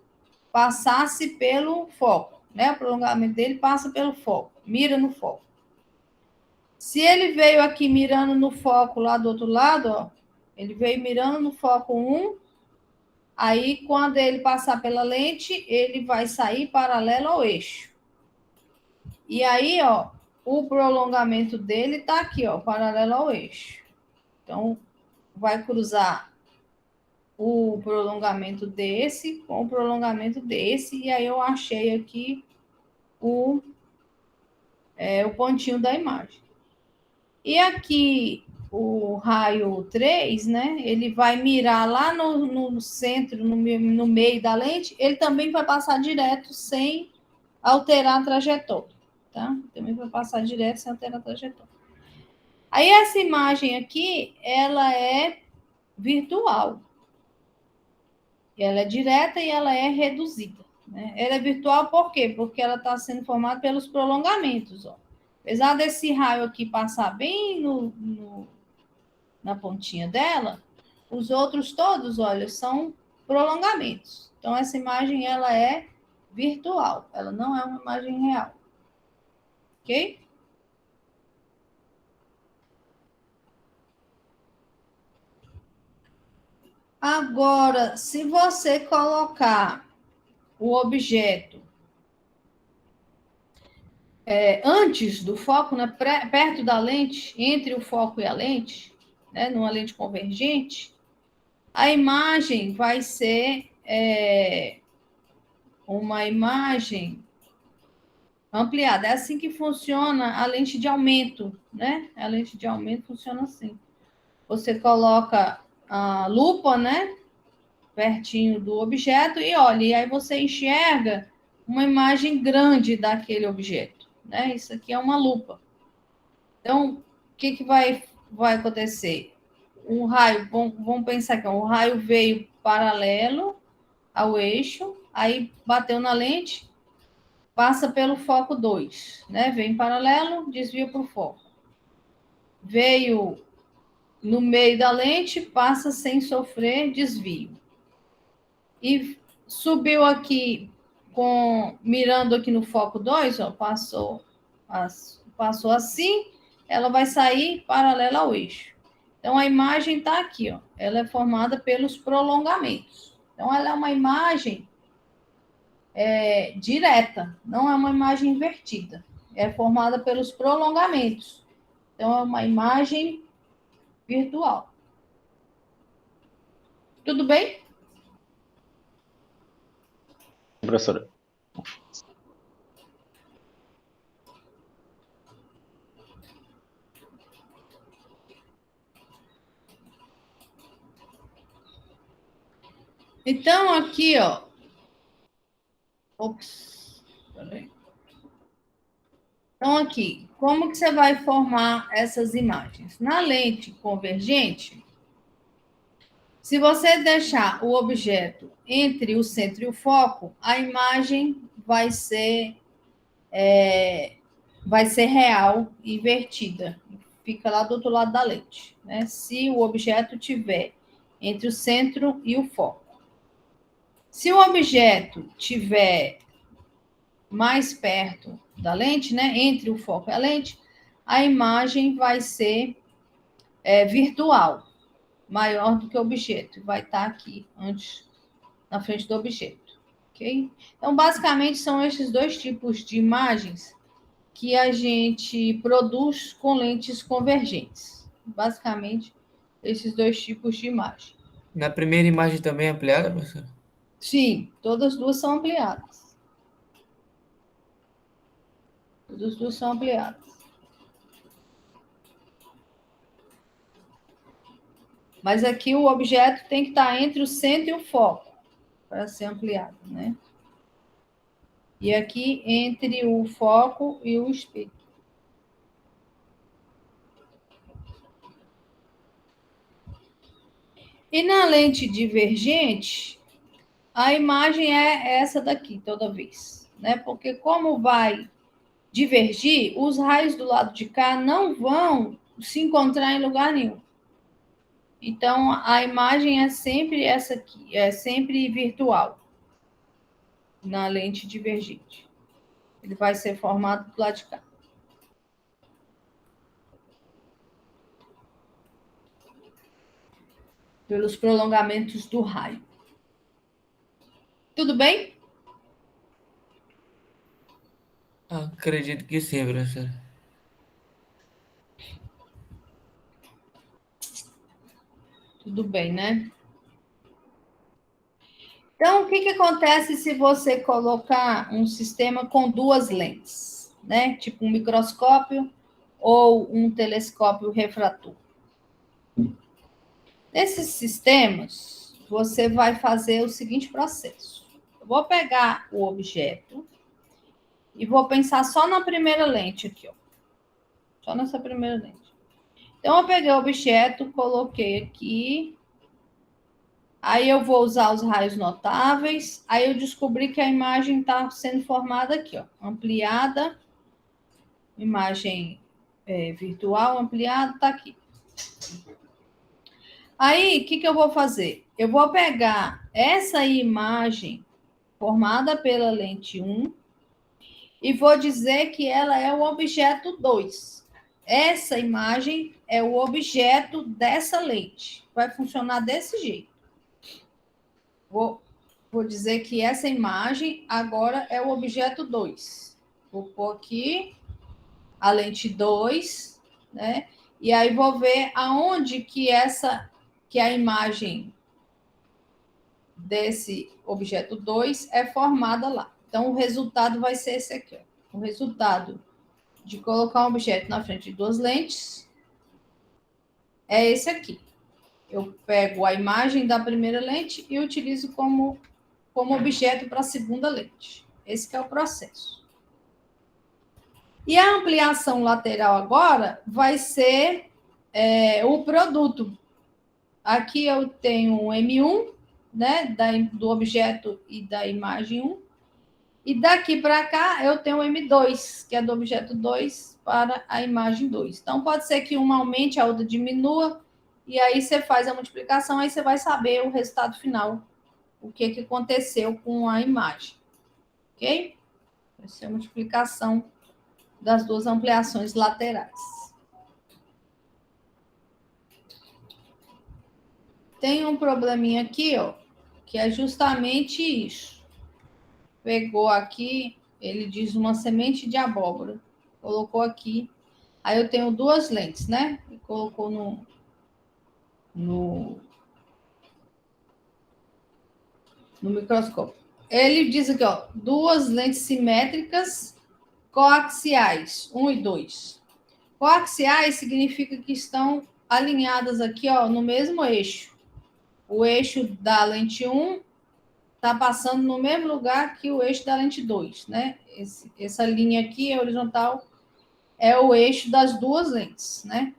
Speaker 1: passasse pelo foco, né? O prolongamento dele passa pelo foco, mira no foco. Se ele veio aqui mirando no foco lá do outro lado, ó, ele veio mirando no foco 1, aí quando ele passar pela lente, ele vai sair paralelo ao eixo. E aí, ó, o prolongamento dele tá aqui, ó, paralelo ao eixo. Então, vai cruzar o prolongamento desse com o prolongamento desse, e aí eu achei aqui o pontinho da imagem. E aqui o raio 3, né? Ele vai mirar lá no centro, no meio da lente, ele também vai passar direto sem alterar a trajetória, tá? Também vai passar direto sem alterar a trajetória. Aí essa imagem aqui, ela é virtual. Ela é direta e ela é reduzida. Né? Ela é virtual por quê? Porque ela está sendo formada pelos prolongamentos. Ó. Apesar desse raio aqui passar bem na pontinha dela, os outros todos, olha, são prolongamentos. Então, essa imagem, ela é virtual. Ela não é uma imagem real. Ok? Agora, se você colocar o objeto antes do foco, né, perto da lente, entre o foco e a lente, né, numa lente convergente, a imagem vai ser uma imagem ampliada. É assim que funciona a lente de aumento, né? A lente de aumento funciona assim. Você coloca a lupa, né, pertinho do objeto e olha, e aí você enxerga uma imagem grande daquele objeto, né? Isso aqui é uma lupa. Então, o que vai acontecer? Um raio, vamos pensar que o raio veio paralelo ao eixo, aí bateu na lente, passa pelo foco 2, né? Vem paralelo, desvia para o foco. Veio no meio da lente, passa sem sofrer desvio. E subiu aqui, mirando aqui no foco 2, ó, passou assim, ela vai sair paralela ao eixo. Então, a imagem está aqui, ó, ela é formada pelos prolongamentos. Então, ela é uma imagem direta, não é uma imagem invertida. É formada pelos prolongamentos. Então, é uma imagem virtual. Tudo bem?
Speaker 4: Professora.
Speaker 1: Então, aqui, ó. Ops, peraí. Então, aqui, como que você vai formar essas imagens? Na lente convergente, se você deixar o objeto entre o centro e o foco, a imagem vai ser real, invertida, fica lá do outro lado da lente, né? Se o objeto tiver entre o centro e o foco. Se o objeto tiver mais perto da lente, né, entre o foco e a lente, a imagem vai ser virtual, maior do que o objeto, vai estar aqui antes, na frente do objeto, ok? Então, basicamente, são esses dois tipos de imagens que a gente produz com lentes convergentes. Basicamente, esses dois tipos de imagem.
Speaker 2: Na primeira imagem também é ampliada, professora?
Speaker 1: Sim, todas as duas são ampliadas. Todas as duas são ampliadas. Mas aqui o objeto tem que estar entre o centro e o foco para ser ampliado, né? E aqui entre o foco e o espelho. E na lente divergente, a imagem é essa daqui toda vez, né? Porque como vai divergir, os raios do lado de cá não vão se encontrar em lugar nenhum. Então, a imagem é sempre essa aqui, é sempre virtual na lente divergente. Ele vai ser formado do lado de cá. Pelos prolongamentos do raio. Tudo bem?
Speaker 2: Acredito que sim, professora.
Speaker 1: Tudo bem, né? Então, o que acontece se você colocar um sistema com duas lentes, né? Tipo um microscópio ou um telescópio refrator. Nesses sistemas, você vai fazer o seguinte processo. Eu vou pegar o objeto e vou pensar só na primeira lente aqui, ó. Só nessa primeira lente. Então, eu peguei o objeto, coloquei aqui. Aí eu vou usar os raios notáveis. Aí eu descobri que a imagem está sendo formada aqui, ó. Ampliada. Imagem virtual ampliada, está aqui. Aí, o que eu vou fazer? Eu vou pegar essa imagem formada pela lente 1 e vou dizer que ela é o objeto 2. Essa imagem é o objeto dessa lente. Vai funcionar desse jeito. Vou dizer que essa imagem agora é o objeto 2. Vou pôr aqui a lente 2, né? E aí vou ver aonde que a imagem desse objeto 2 é formada lá. Então, o resultado vai ser esse aqui, ó. O resultado de colocar um objeto na frente de duas lentes é esse aqui. Eu pego a imagem da primeira lente e utilizo como objeto para a segunda lente. Esse que é o processo. E a ampliação lateral agora vai ser o produto. Aqui eu tenho um M1, né, do objeto e da imagem 1. E daqui para cá eu tenho o M2, que é do objeto 2 para a imagem 2. Então, pode ser que uma aumente, a outra diminua, e aí você faz a multiplicação, aí você vai saber o resultado final, o que aconteceu com a imagem. Ok? Essa é a multiplicação das duas ampliações laterais. Tem um probleminha aqui, ó, que é justamente isso. Pegou aqui, ele diz uma semente de abóbora. Colocou aqui. Aí eu tenho duas lentes, né? E colocou no microscópio. Ele diz aqui, ó, duas lentes simétricas coaxiais, 1 e 2. Coaxiais significa que estão alinhadas aqui, ó, no mesmo eixo. O eixo da lente 1 está passando no mesmo lugar que o eixo da lente 2, né? Essa linha aqui, a horizontal, é o eixo das duas lentes, né?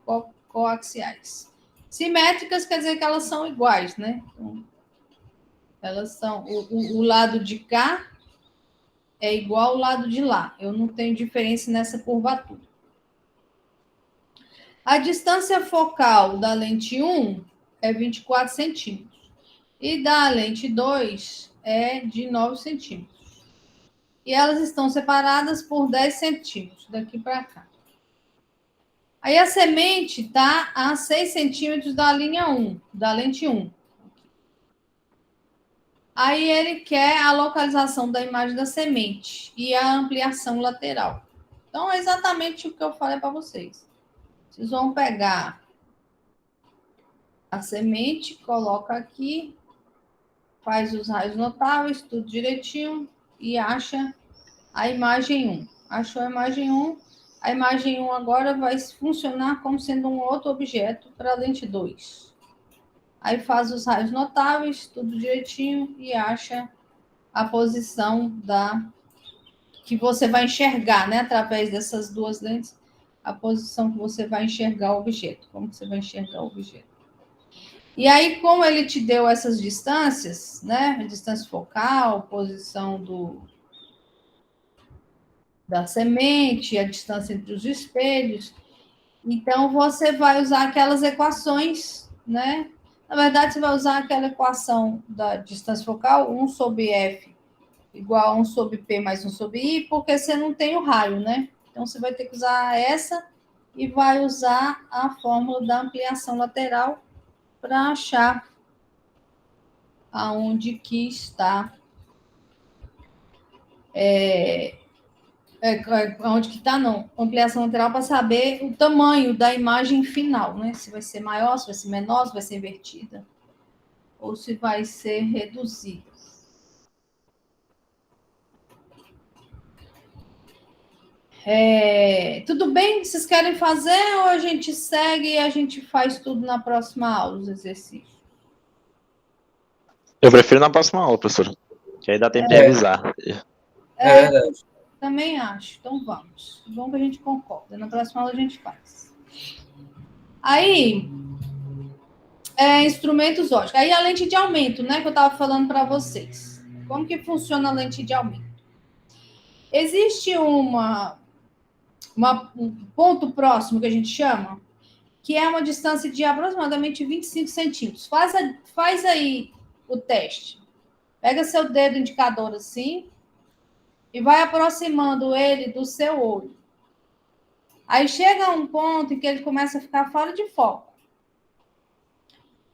Speaker 1: Coaxiais. Simétricas quer dizer que elas são iguais, né? Então, elas são... O lado de cá é igual ao lado de lá. Eu não tenho diferença nessa curvatura. A distância focal da lente 1 é 24 centímetros. E da lente 2 é de 9 centímetros. E elas estão separadas por 10 centímetros, daqui para cá. Aí a semente está a 6 centímetros da linha 1, da lente 1. Aí ele quer a localização da imagem da semente e a ampliação lateral. Então, é exatamente o que eu falei para vocês. Vocês vão pegar a semente, coloca aqui, faz os raios notáveis, tudo direitinho, e acha a imagem 1. Achou a imagem 1, a imagem 1 agora vai funcionar como sendo um outro objeto para a lente 2. Aí faz os raios notáveis, tudo direitinho, e acha a posição que você vai enxergar, né, através dessas duas lentes, a posição que você vai enxergar o objeto, como você vai enxergar o objeto. E aí, como ele te deu essas distâncias, né, a distância focal, posição da semente, a distância entre os espelhos, então você vai usar aquelas equações, né? Na verdade, você vai usar aquela equação da distância focal, 1 sobre F igual a 1 sobre P mais 1 sobre I, porque você não tem o raio, né? Então, você vai ter que usar essa e vai usar a fórmula da ampliação lateral para achar aonde que está, aonde que está, não, ampliação lateral para saber o tamanho da imagem final, né? Se vai ser maior, se vai ser menor, se vai ser invertida, ou se vai ser reduzida. Tudo bem? Vocês querem fazer ou a gente segue e a gente faz tudo na próxima aula, os exercícios?
Speaker 4: Eu prefiro na próxima aula, professor. Que aí dá tempo de revisar.
Speaker 2: É verdade.
Speaker 1: Também acho. Então vamos. Vamos que a gente concorda. Na próxima aula a gente faz. Aí, instrumentos óticos. Aí a lente de aumento, né? Que eu estava falando para vocês. Como que funciona a lente de aumento? Existe um ponto próximo que a gente chama, que é uma distância de aproximadamente 25 centímetros. Faz aí o teste. Pega seu dedo indicador assim e vai aproximando ele do seu olho. Aí chega a um ponto em que ele começa a ficar fora de foco.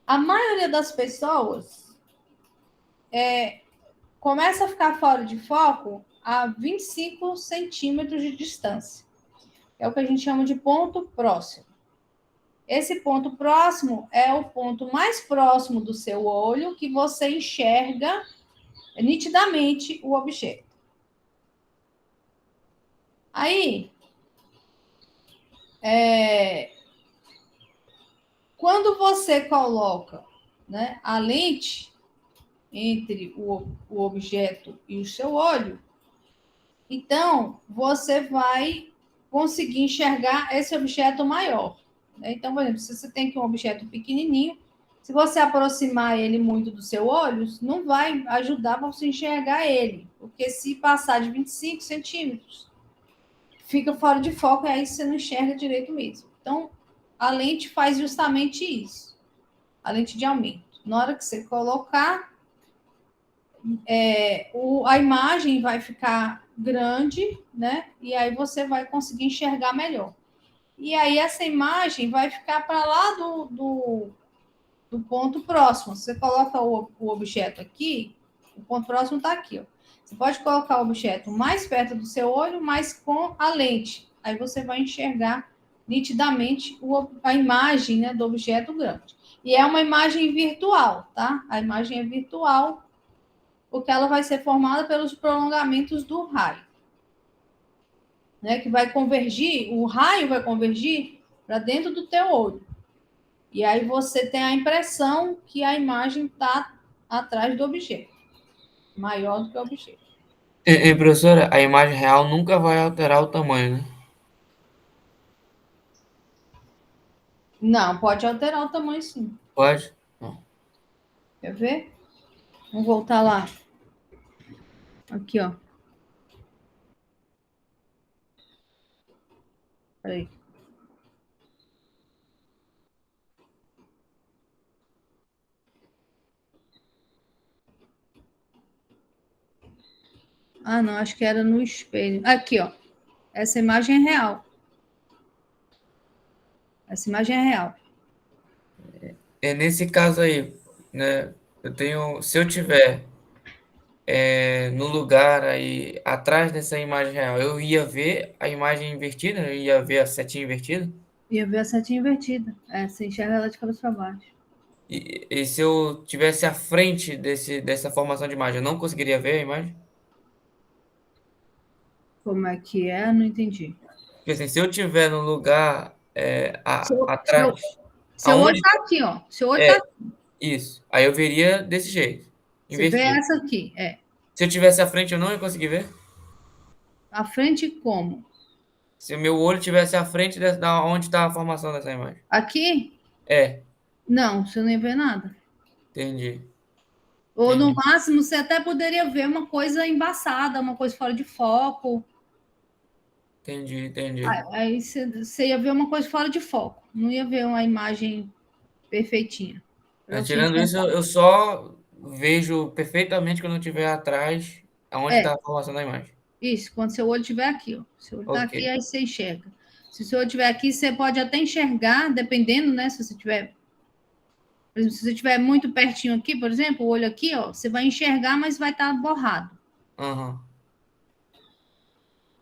Speaker 1: A maioria das pessoas começa a ficar fora de foco a 25 centímetros de distância. É o que a gente chama de ponto próximo. Esse ponto próximo é o ponto mais próximo do seu olho que você enxerga nitidamente o objeto. Aí, quando você coloca, né, a lente entre o objeto e o seu olho, então você vai conseguir enxergar esse objeto maior. Né? Então, por exemplo, se você tem aqui um objeto pequenininho, se você aproximar ele muito do seu olho, não vai ajudar para você enxergar ele, porque se passar de 25 centímetros, fica fora de foco e aí você não enxerga direito mesmo. Então, a lente faz justamente isso, a lente de aumento. Na hora que você colocar, a imagem vai ficar grande, né? E aí você vai conseguir enxergar melhor. E aí essa imagem vai ficar para lá do ponto próximo. Você coloca o objeto aqui, o ponto próximo está aqui, ó. Você pode colocar o objeto mais perto do seu olho, mas com a lente. Aí você vai enxergar nitidamente a imagem, né, do objeto grande. E é uma imagem virtual, tá? A imagem é virtual, porque ela vai ser formada pelos prolongamentos do raio, né? Que vai convergir, o raio vai convergir para dentro do teu olho. E aí você tem a impressão que a imagem está atrás do objeto, maior do que o objeto.
Speaker 2: E, professora, a imagem real nunca vai alterar o tamanho, né?
Speaker 1: Não, pode alterar o tamanho sim.
Speaker 2: Pode? Não.
Speaker 1: Quer ver? Vamos voltar lá. Aqui, ó. Peraí. Ah, não, acho que era no espelho. Aqui, ó. Essa imagem é real. Essa imagem é real.
Speaker 2: É nesse caso aí, né? Se eu tiver no lugar aí atrás dessa imagem real, eu ia ver a imagem invertida, eu ia ver a setinha invertida.
Speaker 1: Ia ver a setinha invertida. É, você enxerga ela de cabeça para baixo.
Speaker 2: E se eu tivesse à frente dessa formação de imagem, eu não conseguiria ver a imagem?
Speaker 1: Como é que é? Não entendi.
Speaker 2: Porque assim, se eu tiver no lugar
Speaker 1: Seu,
Speaker 2: atrás,
Speaker 1: seu olho
Speaker 2: aonde
Speaker 1: está aqui, ó. Seu olho
Speaker 2: é
Speaker 1: está
Speaker 2: isso, aí eu veria desse jeito,
Speaker 1: Você vê
Speaker 2: invertido.
Speaker 1: essa aqui,
Speaker 2: Se eu tivesse à frente, eu não ia conseguir ver.
Speaker 1: a frente como?
Speaker 2: Se o meu olho tivesse à frente da onde está a formação dessa imagem.
Speaker 1: Aqui?
Speaker 2: É,
Speaker 1: Não, você não ia ver nada.
Speaker 2: entendi,
Speaker 1: Ou no
Speaker 2: entendi,
Speaker 1: máximo você até poderia ver uma coisa embaçada, uma coisa fora de foco.
Speaker 2: entendi.
Speaker 1: Aí você ia ver uma coisa fora de foco. Não ia ver uma imagem perfeitinha. Para você
Speaker 2: Tirando isso,
Speaker 1: enxergar.
Speaker 2: eu só vejo perfeitamente quando eu estiver atrás, aonde
Speaker 1: É,
Speaker 2: está a formação da imagem.
Speaker 1: isso, quando seu olho estiver aqui, ó. Seu olho está
Speaker 2: Ok.
Speaker 1: aqui, aí você enxerga. Se o seu olho estiver aqui, você pode até enxergar, dependendo, né? Se você tiver, por exemplo, se você estiver muito pertinho aqui, por exemplo, o olho aqui, ó, você vai enxergar, mas vai estar borrado.
Speaker 2: Aham.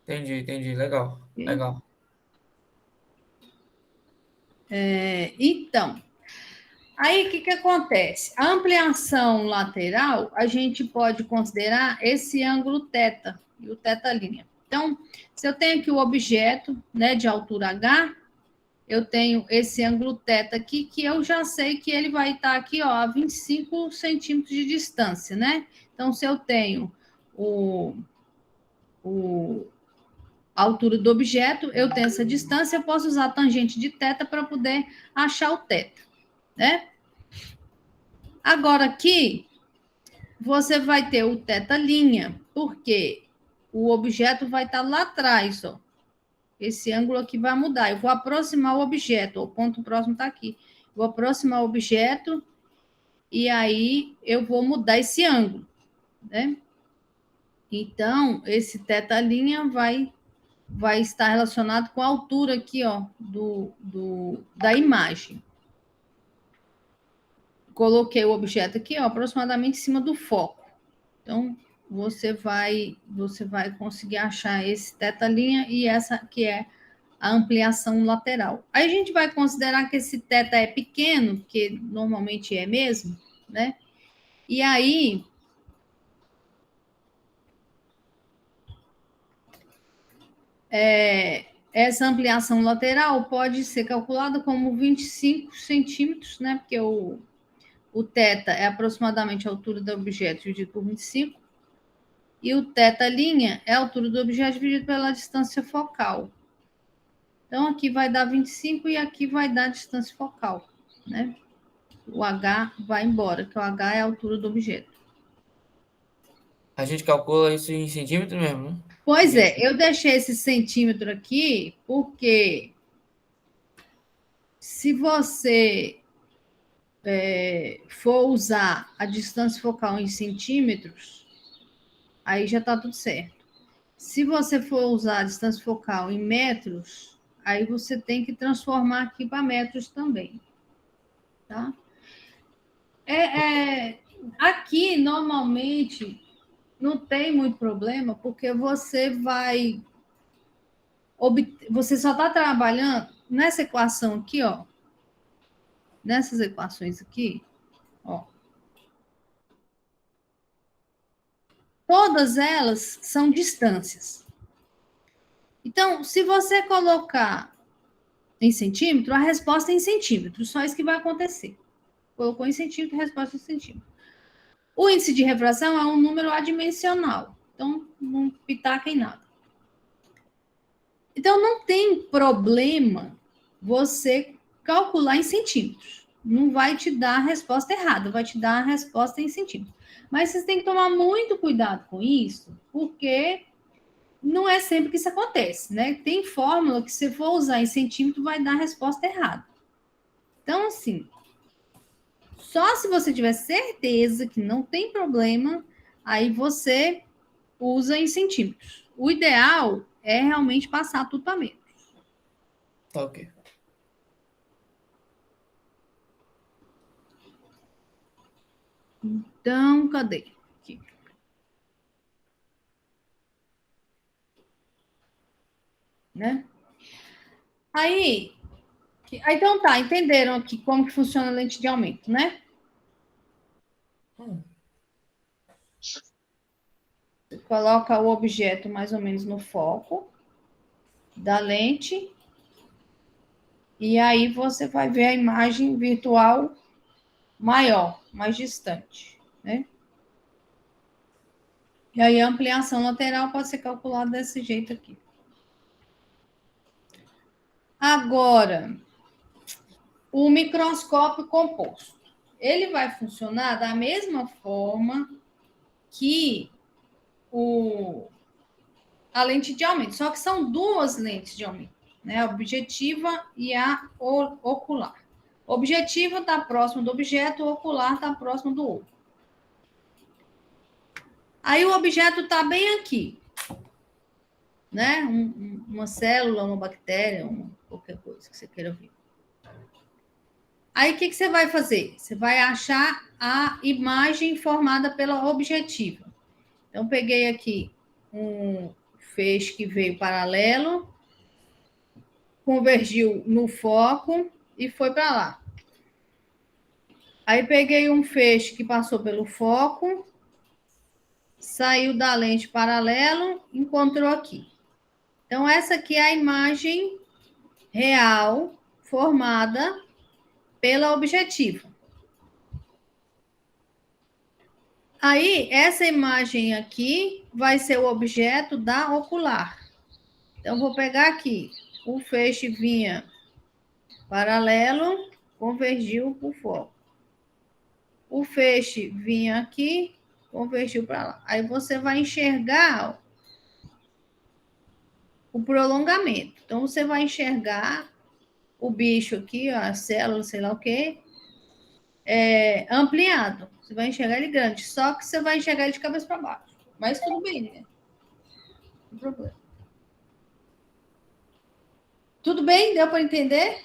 Speaker 2: Entendi. Legal,
Speaker 1: Ok?
Speaker 2: legal.
Speaker 1: Então, aí o que acontece? A ampliação lateral, a gente pode considerar esse ângulo θ e o θ'. Então, se eu tenho aqui o objeto, né, de altura H, eu tenho esse ângulo θ aqui, que eu já sei que ele vai estar aqui, ó, a 25 centímetros de distância, né? Então, se eu tenho o a altura do objeto, eu tenho essa distância, eu posso usar a tangente de θ para poder achar o θ, né? Agora aqui, você vai ter o θ', porque o objeto vai estar lá atrás, ó. Esse ângulo aqui vai mudar. Eu vou aproximar o objeto, ó, o ponto próximo está aqui. Vou aproximar o objeto e aí eu vou mudar esse ângulo, né? Então, esse θ' vai estar relacionado com a altura aqui, ó, da imagem. Coloquei o objeto aqui, ó, aproximadamente em cima do foco. Então, você vai conseguir achar esse θ' e essa que é a ampliação lateral. Aí a gente vai considerar que esse θ é pequeno, que normalmente é mesmo, né? E aí, essa ampliação lateral pode ser calculada como 25 centímetros, né? Porque o θ é aproximadamente a altura do objeto dividido por 25, e o θ' é a altura do objeto dividido pela distância focal. Então, aqui vai dar 25 e aqui vai dar a distância focal, né? O H vai embora, que o H é a altura do objeto.
Speaker 2: A gente calcula isso em centímetros mesmo, né?
Speaker 1: Pois é,
Speaker 2: 20.
Speaker 1: eu deixei esse centímetro aqui porque se você for usar a distância focal em centímetros, aí já está tudo certo. Se você for usar a distância focal em metros, aí você tem que transformar aqui para metros também, tá? Aqui, normalmente, não tem muito problema, porque você só está trabalhando nessa equação aqui, ó, nessas equações aqui, ó. Todas elas são distâncias. Então, se você colocar em centímetro, a resposta é em centímetro, só isso que vai acontecer. Colocou em centímetro, a resposta é em centímetro. O índice de refração é um número adimensional, então não pitaca em nada. Então, não tem problema você calcular em centímetros. Não vai te dar a resposta errada, vai te dar a resposta em centímetros. Mas vocês têm que tomar muito cuidado com isso, porque não é sempre que isso acontece, né? Tem fórmula que se for usar em centímetro vai dar a resposta errada. Então, assim, só se você tiver certeza que não tem problema, aí você usa em centímetros. O ideal é realmente passar tudo para metros.
Speaker 2: Tá ok.
Speaker 1: Então, cadê? Aqui. Né? Aí, então tá, entenderam aqui como que funciona a lente de aumento, né? Você coloca o objeto mais ou menos no foco da lente e aí você vai ver a imagem virtual maior, mais distante, né? E aí a ampliação lateral pode ser calculada desse jeito aqui. Agora, o microscópio composto. Ele vai funcionar da mesma forma que a lente de aumento, só que são duas lentes de aumento, né? A objetiva e a ocular. A objetiva está próximo do objeto, o ocular está próximo do olho. Aí o objeto está bem aqui, né? Uma célula, uma bactéria, qualquer coisa que você queira ver. Aí o que você vai fazer? Você vai achar a imagem formada pela objetiva. Então, peguei aqui um feixe que veio paralelo, convergiu no foco e foi para lá. Aí peguei um feixe que passou pelo foco, saiu da lente paralelo, encontrou aqui. Então, essa aqui é a imagem real formada pela objetiva. Aí, essa imagem aqui vai ser o objeto da ocular. Então, vou pegar aqui. O feixe vinha paralelo, convergiu para o foco. O feixe vinha aqui, convergiu para lá. Aí você vai enxergar o prolongamento. Então, você vai enxergar o bicho aqui, ó, a célula, sei lá o quê, ampliado. Você vai enxergar ele grande, só que você vai enxergar ele de cabeça para baixo. Mas tudo bem, né? Não tem problema. Tudo bem? Deu para entender?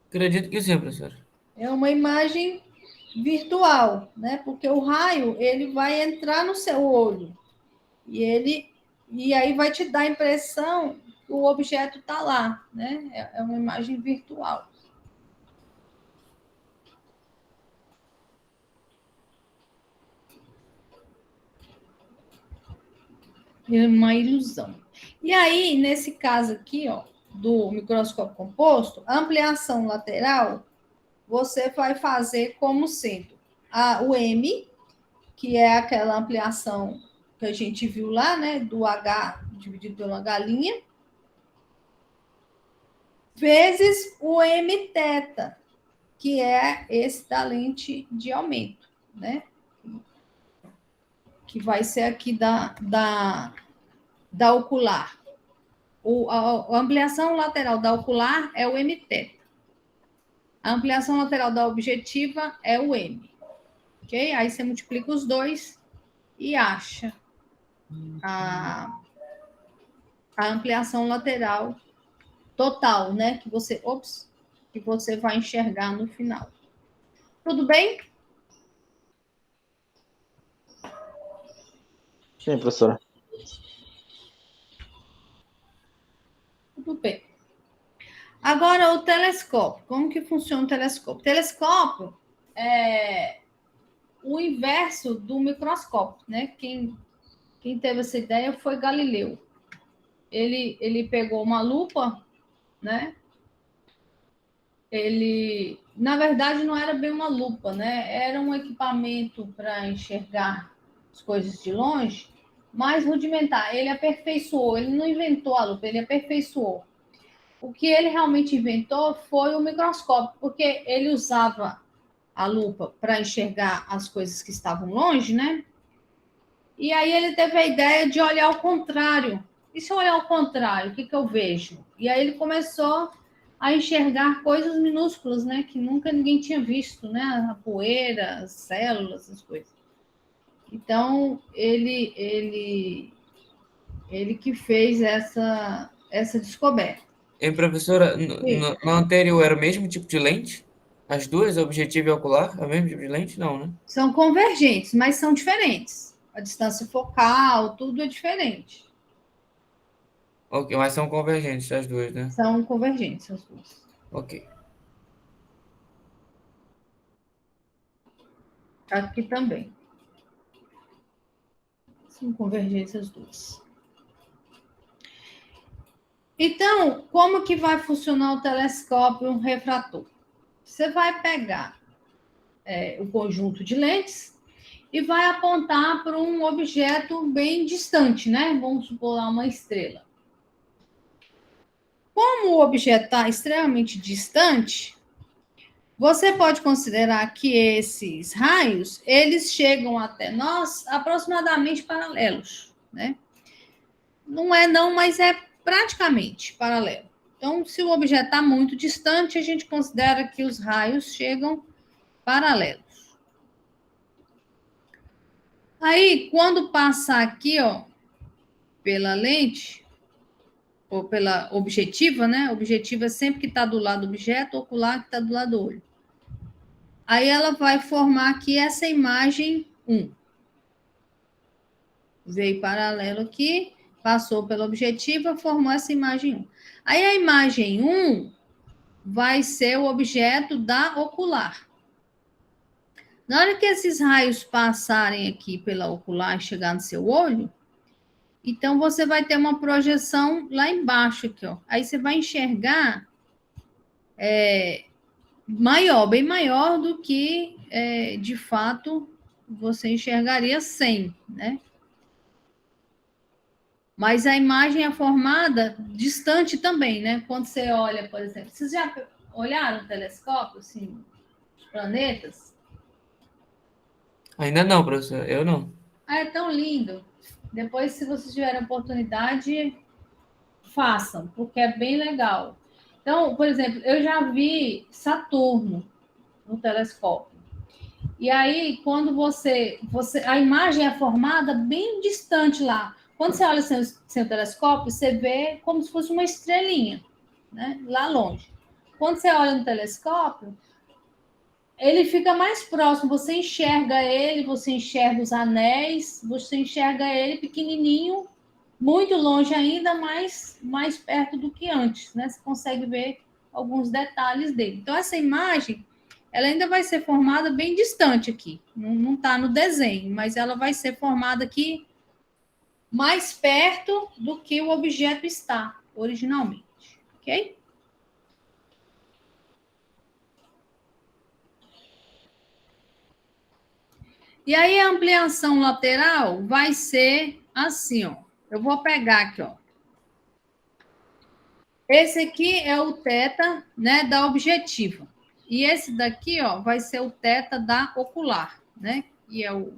Speaker 2: Acredito que sim, professor.
Speaker 1: É uma imagem virtual, né? Porque o raio ele vai entrar no seu olho e aí vai te dar a impressão que o objeto está lá, né? É uma imagem virtual. É uma ilusão. E aí, nesse caso aqui, ó, do microscópio composto, a ampliação lateral você vai fazer como sendo o M, que é aquela ampliação que a gente viu lá, né, do H dividido pela galinha, vezes o M θ, que é esse da lente de aumento, né? Que vai ser aqui da ocular. A ampliação lateral da ocular é o M θ. A ampliação lateral da objetiva é o M. Ok? Aí você multiplica os dois e acha a ampliação lateral total, né? Que você vai enxergar no final. Tudo bem?
Speaker 4: Sim, professora.
Speaker 1: Tudo bem. Agora, o telescópio. Como que funciona o telescópio? O telescópio é o inverso do microscópio, né? Quem teve essa ideia foi Galileu. Ele pegou uma lupa, né? Na verdade, não era bem uma lupa, né? Era um equipamento para enxergar as coisas de longe, mais rudimentar. Ele aperfeiçoou, ele não inventou a lupa, ele aperfeiçoou. O que ele realmente inventou foi o microscópio, porque ele usava a lupa para enxergar as coisas que estavam longe, né? E aí ele teve a ideia de olhar ao contrário. E se eu olhar ao contrário, o que eu vejo? E aí ele começou a enxergar coisas minúsculas, né? Que nunca ninguém tinha visto, né? A poeira, as células, as coisas. Então, ele que fez essa descoberta.
Speaker 2: E professora,
Speaker 1: Sim.
Speaker 2: no anterior era o mesmo tipo de lente? As duas, objetivo e ocular, é o mesmo tipo de lente? Não, né?
Speaker 1: São convergentes, mas são diferentes. A distância focal, tudo é diferente.
Speaker 2: Ok, mas são convergentes as duas, né?
Speaker 1: São convergentes as duas.
Speaker 2: Ok.
Speaker 1: Aqui também. São convergentes as duas. Então, como que vai funcionar o telescópio e um refrator? Você vai pegar o conjunto de lentes e vai apontar para um objeto bem distante, né? Vamos supor lá uma estrela. Como o objeto está extremamente distante, você pode considerar que esses raios, eles chegam até nós aproximadamente paralelos, né? Não é não, mas é praticamente paralelo. Então, se o objeto está muito distante, a gente considera que os raios chegam paralelos. Aí, quando passar aqui, ó, pela lente, ou pela objetiva, né? Objetiva é sempre que está do lado do objeto, ocular que está do lado do olho. Aí ela vai formar aqui essa imagem 1. Veio paralelo aqui, passou pela objetiva, formou essa imagem 1. Aí a imagem 1 vai ser o objeto da ocular. Na hora que esses raios passarem aqui pela ocular e chegar no seu olho, então você vai ter uma projeção lá embaixo aqui, ó. Aí você vai enxergar maior, bem maior do que de fato você enxergaria sem, né? Mas a imagem é formada distante também, né? Quando você olha, por exemplo, vocês já olharam o telescópio, assim, os planetas?
Speaker 2: Ainda não, professor. Eu não.
Speaker 1: Ah, é tão lindo. Depois, se vocês tiverem oportunidade, façam, porque é bem legal. Então, por exemplo, eu já vi Saturno no telescópio. E aí, quando a imagem é formada bem distante lá. Quando você olha sem o telescópio, você vê como se fosse uma estrelinha, né? Lá longe. Quando você olha no telescópio, ele fica mais próximo, você enxerga ele, você enxerga os anéis, você enxerga ele pequenininho, muito longe ainda, mas mais perto do que antes, né? Você consegue ver alguns detalhes dele. Então, essa imagem, ela ainda vai ser formada bem distante aqui, não está no desenho, mas ela vai ser formada aqui mais perto do que o objeto está originalmente, ok? E aí a ampliação lateral vai ser assim, ó. Eu vou pegar aqui, ó. Esse aqui é o θ, né, da objetiva. E esse daqui, ó, vai ser o θ da ocular, né? E é o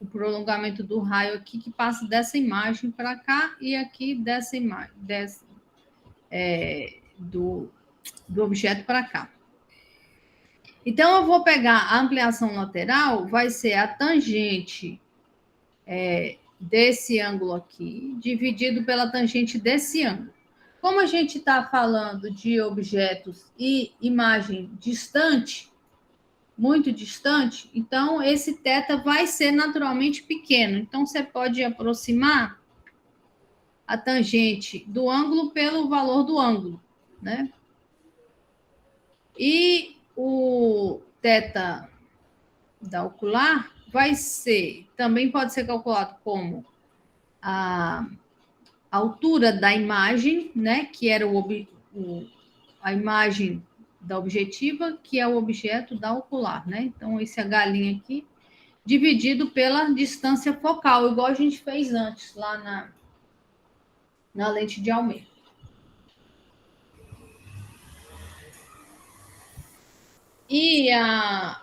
Speaker 1: prolongamento do raio aqui que passa dessa imagem para cá e aqui dessa imagem, do objeto para cá. Então, eu vou pegar a ampliação lateral, vai ser a tangente desse ângulo aqui, dividido pela tangente desse ângulo. Como a gente está falando de objetos e imagem distante, muito distante, então esse θ vai ser naturalmente pequeno. Então, você pode aproximar a tangente do ângulo pelo valor do ângulo, né? E o θ da ocular vai ser, também pode ser calculado como a altura da imagem, né, que era a imagem da objetiva, que é o objeto da ocular, né? Então, esse H' aqui, dividido pela distância focal, igual a gente fez antes, lá na lente de aumento. E a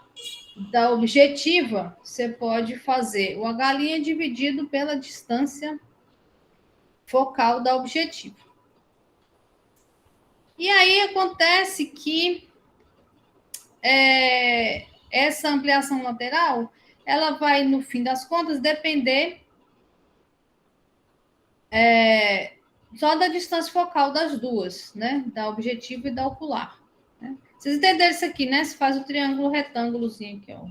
Speaker 1: da objetiva, você pode fazer o H' dividido pela distância focal da objetiva. E aí acontece que essa ampliação lateral, ela vai, no fim das contas, depender só da distância focal das duas, né? Da objetiva e da ocular. Né? Vocês entenderam isso aqui, né? Se faz o triângulo retângulozinho aqui, ó.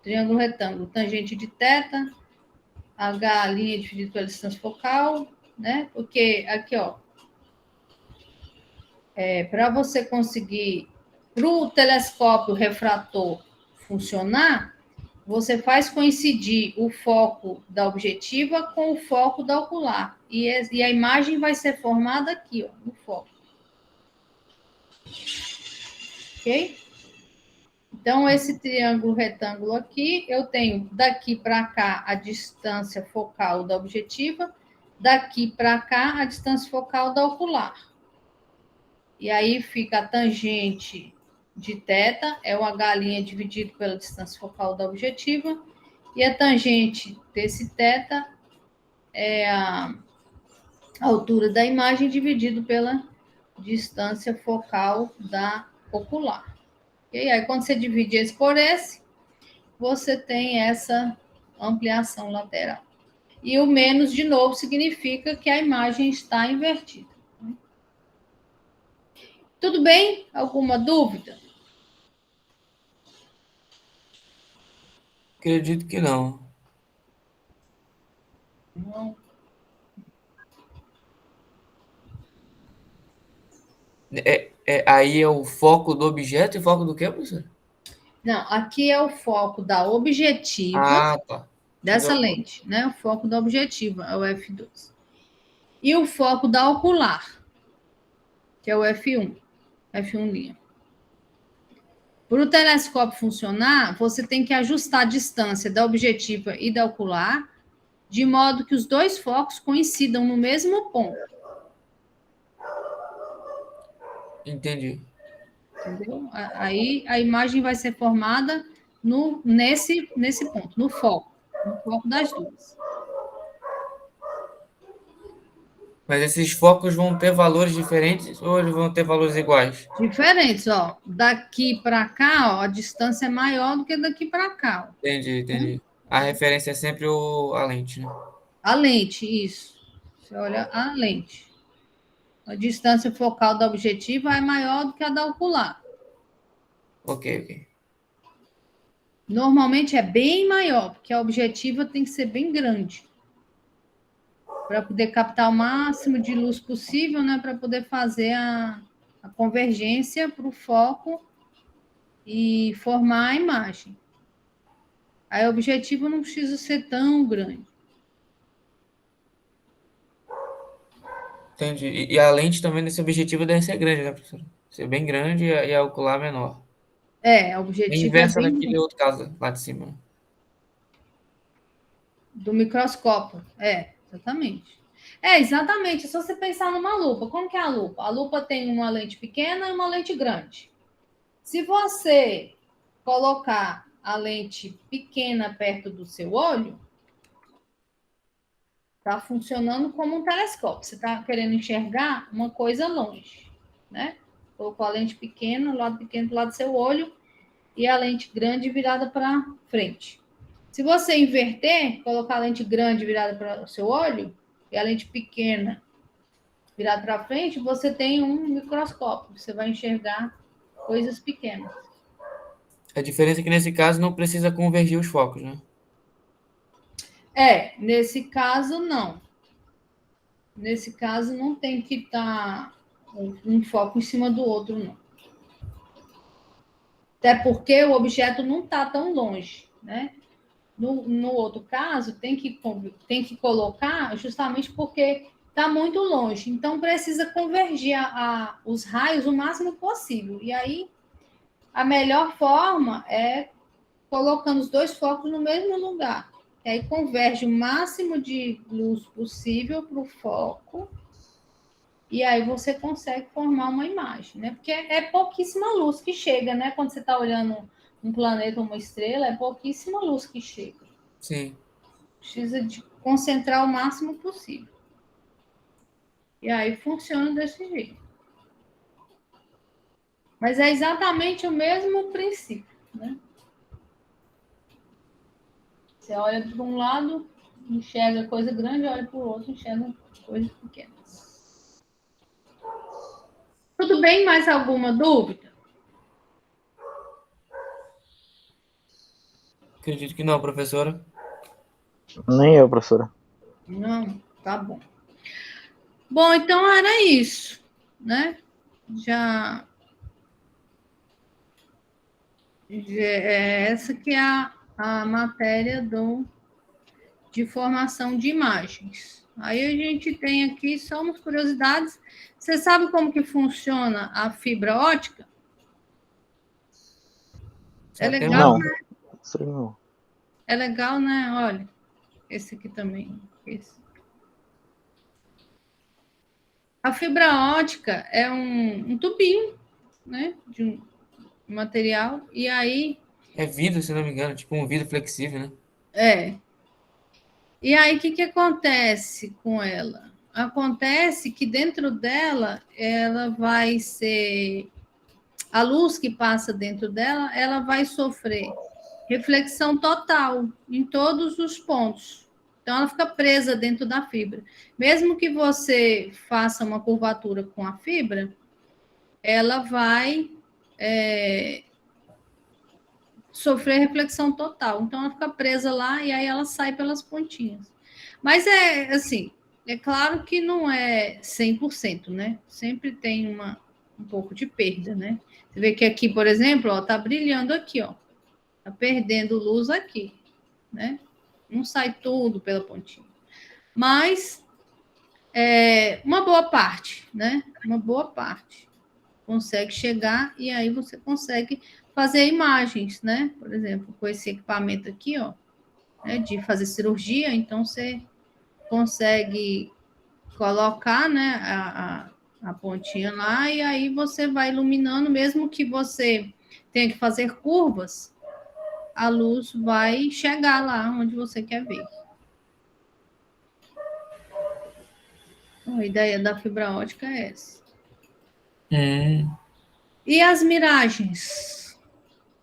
Speaker 1: Triângulo retângulo, tangente de θ, H, linha dividida pela distância focal, né? Porque aqui, ó, para você conseguir, para o telescópio refrator funcionar, você faz coincidir o foco da objetiva com o foco da ocular. E a imagem vai ser formada aqui, ó, no foco. Ok? Então, esse triângulo retângulo aqui, eu tenho daqui para cá a distância focal da objetiva, daqui para cá a distância focal da ocular. E aí fica a tangente de θ, é o H' dividido pela distância focal da objetiva, e a tangente desse θ é a altura da imagem dividido pela distância focal da ocular. Okay? Aí, quando você divide esse por esse, você tem essa ampliação lateral. E o menos, de novo, significa que a imagem está invertida. Tudo bem? Alguma dúvida?
Speaker 2: Acredito que não.
Speaker 1: Não.
Speaker 2: Aí é o foco do objeto e foco do quê, professor?
Speaker 1: Não, aqui é o foco da objetiva
Speaker 2: Ah, tá.
Speaker 1: dessa lente, né? O foco da objetiva é o F2. E o foco da ocular, que é o F1. F1'. Para o telescópio funcionar, você tem que ajustar a distância da objetiva e da ocular, de modo que os dois focos coincidam no mesmo ponto.
Speaker 2: Entendi.
Speaker 1: Entendeu? Aí a imagem vai ser formada nesse ponto, no foco das duas.
Speaker 2: Mas esses focos vão ter valores diferentes ou eles vão ter valores iguais?
Speaker 1: Diferentes, ó. Daqui para cá, ó, a distância é maior do que daqui para cá. Ó.
Speaker 2: Entendi. A referência é sempre a lente, né?
Speaker 1: A lente, isso. Você olha a lente. A distância focal da objetiva é maior do que a da ocular.
Speaker 2: Ok.
Speaker 1: Normalmente é bem maior, porque a objetiva tem que ser bem grande. Para poder captar o máximo de luz possível, né? Para poder fazer a convergência para o foco e formar a imagem. Aí o objetivo não precisa ser tão grande.
Speaker 2: Entendi. E a lente também nesse objetivo deve ser grande, né, professor? Ser bem grande e a ocular menor.
Speaker 1: O
Speaker 2: É
Speaker 1: objetivo é
Speaker 2: inversa
Speaker 1: bem
Speaker 2: daquele outro caso lá de cima.
Speaker 1: do microscópio. Exatamente. Exatamente. É só você pensar numa lupa. Como que é a lupa? A lupa tem uma lente pequena e uma lente grande. Se você colocar a lente pequena perto do seu olho, está funcionando como um telescópio. Você está querendo enxergar uma coisa longe, né? Colocou a lente pequena, o lado pequeno do lado do seu olho, e a lente grande virada para frente. Se você inverter, colocar a lente grande virada para o seu olho e a lente pequena virada para frente, você tem um microscópio. Você vai enxergar coisas pequenas.
Speaker 2: A diferença é que nesse caso não precisa convergir os focos, né?
Speaker 1: Nesse caso, não. Nesse caso, não tem que estar um foco em cima do outro, não. Até porque o objeto não está tão longe, né? No outro caso, tem que colocar justamente porque está muito longe. Então, precisa convergir os raios o máximo possível. E aí, a melhor forma é colocando os dois focos no mesmo lugar. E aí, converge o máximo de luz possível para o foco. E aí, você consegue formar uma imagem, né? Porque é pouquíssima luz que chega, né? Quando você está olhando um planeta ou uma estrela, é pouquíssima luz que chega.
Speaker 2: Sim.
Speaker 1: Precisa de concentrar o máximo possível. E aí funciona desse jeito. Mas é exatamente o mesmo princípio, né? Você olha para um lado, enxerga coisa grande, olha para o outro, enxerga coisas pequenas. Tudo bem? Mais alguma dúvida?
Speaker 2: Acredito que não, professora.
Speaker 4: Nem eu, professora.
Speaker 1: Não? Tá bom. Bom, então era isso, né? Já essa que é a matéria de formação de imagens. Aí a gente tem aqui só umas curiosidades. Você sabe como que funciona a fibra ótica? É legal,
Speaker 4: Não.
Speaker 1: né?
Speaker 4: Sei não.
Speaker 1: É legal, né? Olha, esse aqui também. Esse. A fibra ótica é um tubinho, né? De um material. E aí,
Speaker 2: É vidro, se não me engano, tipo um vidro flexível, né?
Speaker 1: é. E aí, o que, que acontece com ela? Acontece que dentro dela, ela vai ser. A luz que passa dentro dela, ela vai sofrer reflexão total em todos os pontos. Então, ela fica presa dentro da fibra. Mesmo que você faça uma curvatura com a fibra, ela vai sofrer reflexão total. Então, ela fica presa lá e aí ela sai pelas pontinhas. Mas é assim, é claro que não é 100%, né? Sempre tem um pouco de perda, né? Você vê que aqui, por exemplo, ó, tá brilhando aqui, ó. Tá perdendo luz aqui, né? Não sai tudo pela pontinha. Mas uma boa parte, né? Uma boa parte consegue chegar e aí você consegue fazer imagens, né? Por exemplo, com esse equipamento aqui, ó, né, de fazer cirurgia, então você consegue colocar, né, a pontinha lá e aí você vai iluminando, mesmo que você tenha que fazer curvas, a luz vai chegar lá onde você quer ver. A ideia da fibra ótica é essa. E as miragens?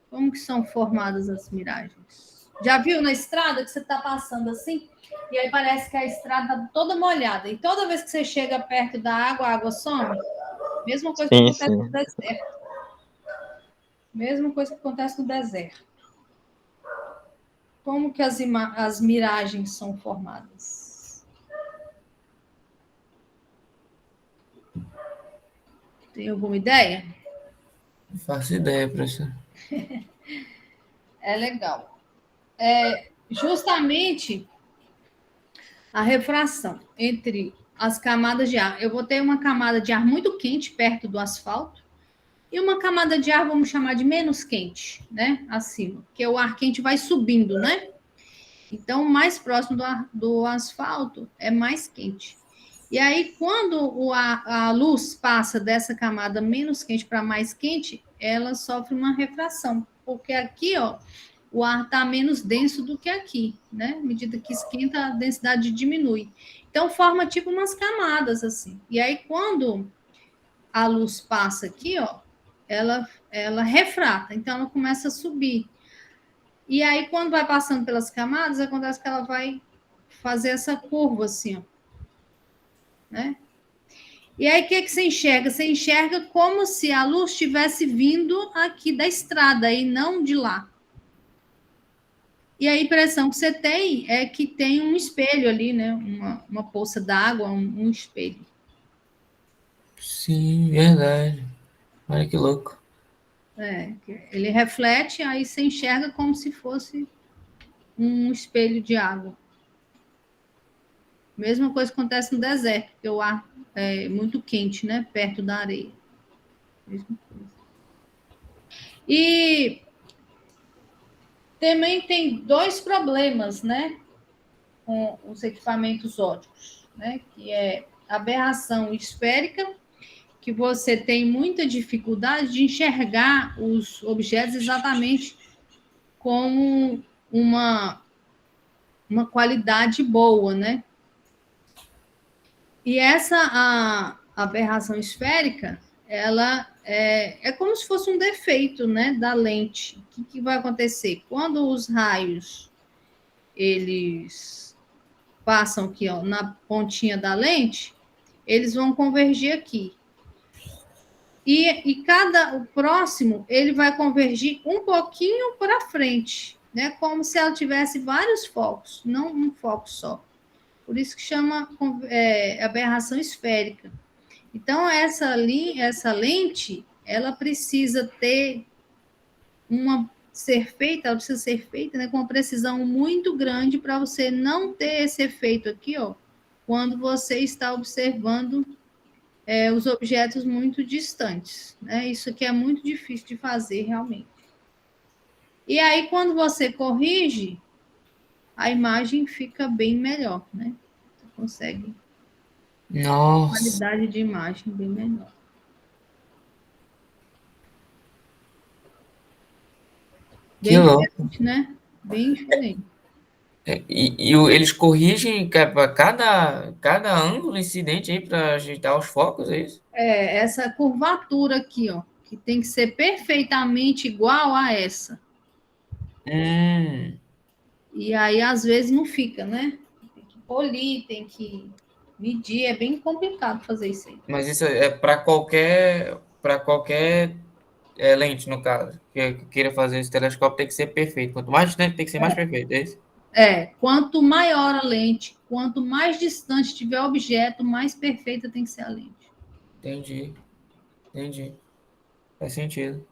Speaker 1: Como que são formadas as miragens? Já viu na estrada que você está passando assim? E aí parece que a estrada está toda molhada. E toda vez que você chega perto da água, a água some? Mesma coisa que
Speaker 4: Sim,
Speaker 1: acontece no
Speaker 4: sim.
Speaker 1: deserto. Mesma coisa que acontece no deserto. Como que as miragens são formadas? Tem alguma ideia?
Speaker 2: Não faço ideia, professor.
Speaker 1: É legal. Justamente a refração entre as camadas de ar. Eu vou ter uma camada de ar muito quente perto do asfalto e uma camada de ar, vamos chamar de menos quente, né? Acima, porque o ar quente vai subindo, né? Então, mais próximo do asfalto é mais quente. E aí, quando a luz passa dessa camada menos quente para mais quente, ela sofre uma refração, porque aqui, ó, o ar está menos denso do que aqui, né? À medida que esquenta, a densidade diminui. Então, forma tipo umas camadas assim. E aí, quando a luz passa aqui, ó, ela refrata, então ela começa a subir. E aí, quando vai passando pelas camadas, acontece que ela vai fazer essa curva assim, ó, né? E aí, o que você enxerga? Você enxerga como se a luz estivesse vindo aqui da estrada e não de lá. E a impressão que você tem é que tem um espelho ali, né? Uma poça d'água, um espelho.
Speaker 2: Sim, verdade. Olha que louco.
Speaker 1: Ele reflete, aí você enxerga como se fosse um espelho de água. Mesma coisa acontece no deserto, porque o ar é muito quente, né? Perto da areia. Mesma coisa. E também tem dois problemas, né? Com os equipamentos óticos, né? Que é aberração esférica, que você tem muita dificuldade de enxergar os objetos exatamente com uma qualidade boa, né? E essa a aberração esférica, ela é como se fosse um defeito, né, da lente. O que vai acontecer? Quando os raios eles passam aqui, ó, na pontinha da lente, eles vão convergir aqui. E o próximo, ele vai convergir um pouquinho para frente, né? Como se ela tivesse vários focos, não um foco só. Por isso que chama aberração esférica. Então, essa lente, ela precisa ser feita, ela precisa ser feita, né, com uma precisão muito grande para você não ter esse efeito aqui, ó, quando você está observando os objetos muito distantes, né? Isso aqui é muito difícil de fazer realmente. E aí, quando você corrige, a imagem fica bem melhor, né? Você consegue
Speaker 2: Nossa,
Speaker 1: qualidade de imagem bem melhor.
Speaker 2: que
Speaker 1: Bem
Speaker 2: louco.
Speaker 1: diferente, né? Bem diferente.
Speaker 2: Eles corrigem para cada ângulo incidente aí para ajeitar os focos, é isso?
Speaker 1: Essa curvatura aqui, ó, que tem que ser perfeitamente igual a essa.
Speaker 2: Hum,
Speaker 1: E aí, às vezes, não fica, né? Tem que polir, tem que medir, é bem complicado fazer isso aí.
Speaker 2: mas isso é para qualquer lente, no caso, que queira fazer esse telescópio tem que ser perfeito. Quanto mais distante, tem que ser mais perfeito, é isso?
Speaker 1: Quanto maior a lente, quanto mais distante tiver o objeto, mais perfeita tem que ser a lente.
Speaker 2: Entendi, entendi. Faz sentido.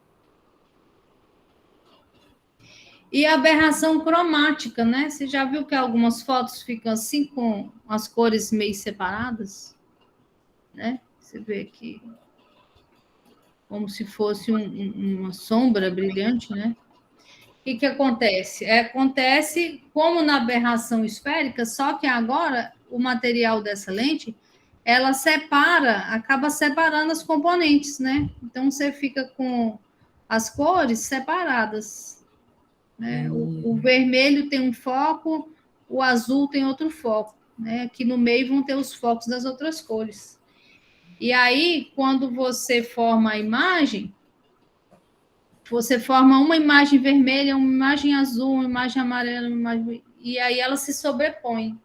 Speaker 1: E a aberração cromática, né? Você já viu que algumas fotos ficam assim, com as cores meio separadas? Né? Você vê aqui como se fosse uma sombra brilhante, né? O que acontece? Acontece como na aberração esférica, só que agora o material dessa lente, ela acaba separando as componentes, né? Então você fica com as cores separadas, né? O vermelho tem um foco, o azul tem outro foco, né? Aqui no meio vão ter os focos das outras cores. E aí, quando você forma a imagem, você forma uma imagem vermelha, uma imagem azul, uma imagem amarela, e aí elas se sobrepõem.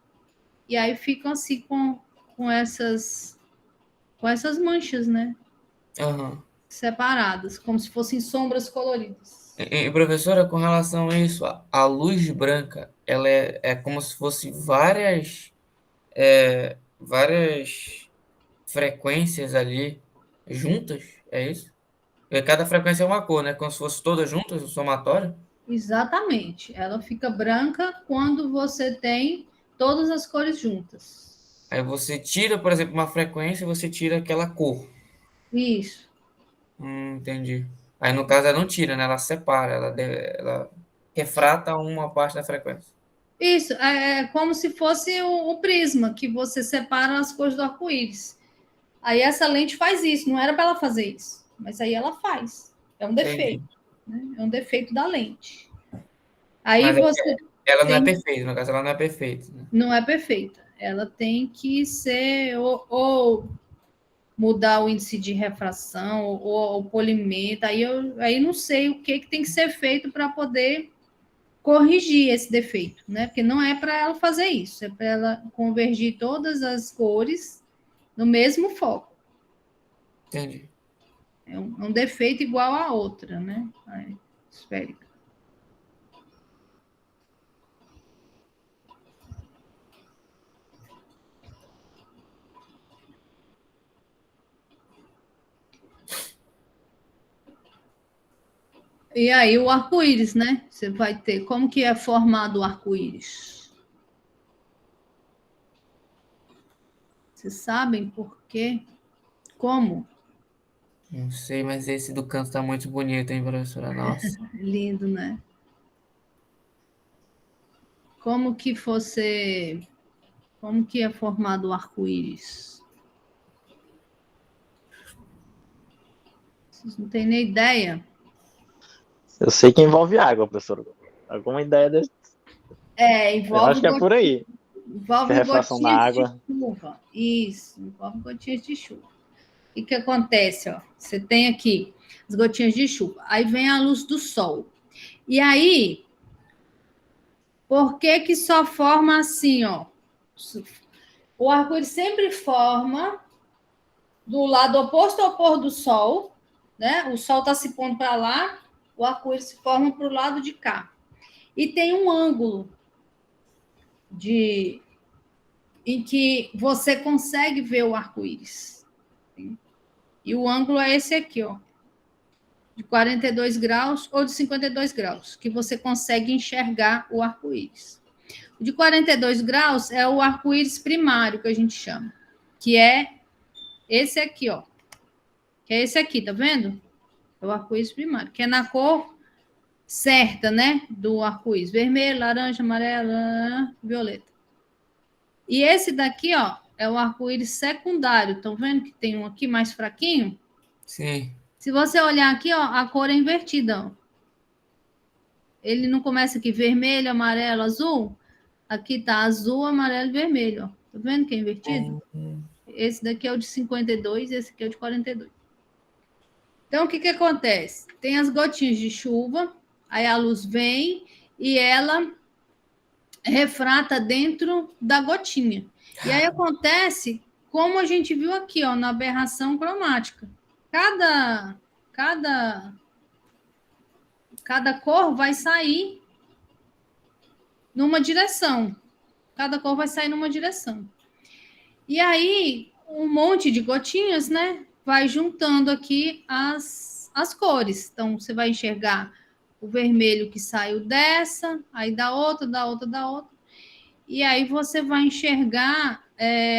Speaker 1: E aí ficam assim com essas manchas, né?
Speaker 2: Aham.
Speaker 1: Separadas, como se fossem sombras coloridas.
Speaker 2: E, professora, com relação a isso, a luz branca, ela é como se fosse várias frequências ali juntas, é isso? E cada frequência é uma cor, né? Como se fosse todas juntas, o somatório.
Speaker 1: Exatamente. Ela fica branca quando você tem todas as cores juntas.
Speaker 2: Aí você tira, por exemplo, uma frequência e você tira aquela cor.
Speaker 1: Isso.
Speaker 2: Entendi. Aí no caso ela não tira, né? Ela separa, ela refrata uma parte da frequência.
Speaker 1: Isso, é como se fosse o prisma, que você separa as cores do arco-íris. Aí essa lente faz isso, não era para ela fazer isso, mas aí ela faz. É um
Speaker 2: Entendi.
Speaker 1: defeito, né? É um defeito da lente. Aí
Speaker 2: Mas
Speaker 1: você
Speaker 2: ela não é
Speaker 1: tem,
Speaker 2: perfeita, no caso ela não é perfeita, né?
Speaker 1: não é perfeita. Ela tem que ser ou mudar o índice de refração ou o polimento. Aí não sei o que tem que ser feito para poder corrigir esse defeito, né? Porque não é para ela fazer isso, é para ela convergir todas as cores no mesmo foco.
Speaker 2: Entendi.
Speaker 1: É um defeito igual a outra, né? A esférica. E aí o arco-íris, né? Você vai ter. Como que é formado o arco-íris? Vocês sabem por quê? Como?
Speaker 2: Não sei, mas esse do canto tá muito bonito, hein, professora? Nossa.
Speaker 1: Lindo, né? Como que você. Como que é formado o arco-íris? Vocês não têm nem ideia?
Speaker 4: Eu sei que envolve água, professor. Alguma ideia desse? Eu acho
Speaker 1: Envolve
Speaker 4: que é por aí. Que a refração da
Speaker 1: gotinhas de
Speaker 4: água.
Speaker 1: chuva. Isso, envolve gotinhas de chuva. O que acontece? Ó? Você tem aqui as gotinhas de chuva. Aí vem a luz do sol. E aí, Por que que só forma assim, ó? O arco-íris sempre forma do lado oposto ao pôr do sol, né? O sol está se pondo para lá, o arco-íris se forma para o lado de cá. E tem um ângulo em que você consegue ver o arco-íris. E o ângulo é esse aqui, ó. De 42 graus ou de 52 graus, que você consegue enxergar o arco-íris. O de 42 graus é o arco-íris primário, que a gente chama, que é esse aqui, ó. Que é esse aqui, tá vendo? É o arco-íris primário, que é na cor certa, né? Do arco-íris. Vermelho, laranja, amarelo, violeta. E esse daqui, ó, é o arco-íris secundário. Estão vendo que tem um aqui mais fraquinho?
Speaker 2: Sim.
Speaker 1: Se você olhar aqui, ó, a cor é invertida, ó. Ele não começa aqui vermelho, amarelo, azul? Aqui tá azul, amarelo e vermelho, ó. Tá vendo que é invertido? Esse daqui é o de 52 e esse aqui é o de 42. Então, o que que acontece? Tem as gotinhas de chuva, aí a luz vem e ela refrata dentro da gotinha. E aí acontece, como a gente viu aqui, ó, na aberração cromática. Cada cor vai sair numa direção. Cada cor vai sair numa direção. E aí, um monte de gotinhas, né? Vai juntando aqui as cores. Então, você vai enxergar o vermelho que saiu dessa, aí da outra, da outra, da outra. E aí você vai enxergar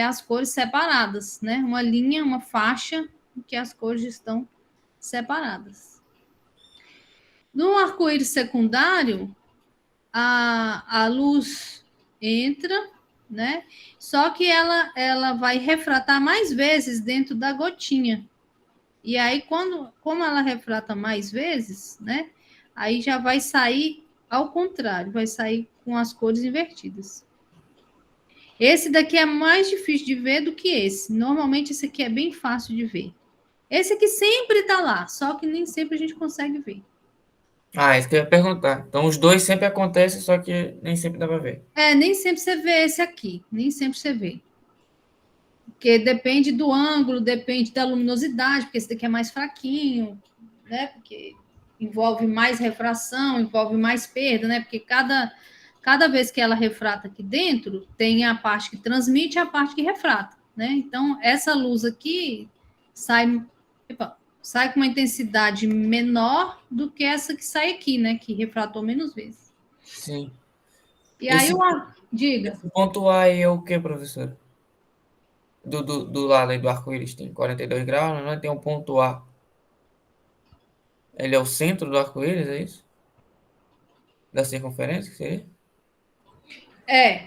Speaker 1: as cores separadas, né? Uma linha, uma faixa, em que as cores estão separadas. No arco-íris secundário, a luz entra, né? Só que ela vai refratar mais vezes dentro da gotinha. E aí, como ela refrata mais vezes, né? Aí já vai sair ao contrário, vai sair com as cores invertidas. Esse daqui é mais difícil de ver do que esse. Normalmente, esse aqui é bem fácil de ver. Esse aqui sempre está lá, só que nem sempre a gente consegue ver.
Speaker 2: Ah, isso que eu ia perguntar. Então, os dois sempre acontecem, só que nem sempre dá para ver.
Speaker 1: Nem sempre você vê esse aqui, nem sempre você vê. Porque depende do ângulo, depende da luminosidade, porque esse daqui é mais fraquinho, né? Porque envolve mais refração, envolve mais perda, né? Porque cada vez que ela refrata aqui dentro, tem a parte que transmite e a parte que refrata, né? Então, essa luz aqui sai com uma intensidade menor do que essa que sai aqui, né? Que refratou menos vezes.
Speaker 2: Sim.
Speaker 1: E aí, diga.
Speaker 2: Esse ponto A aí é o que, professor? Do lado aí do arco-íris tem 42 graus, né? Tem um ponto A. Ele é o centro do arco-íris, é isso? Da circunferência, que seria?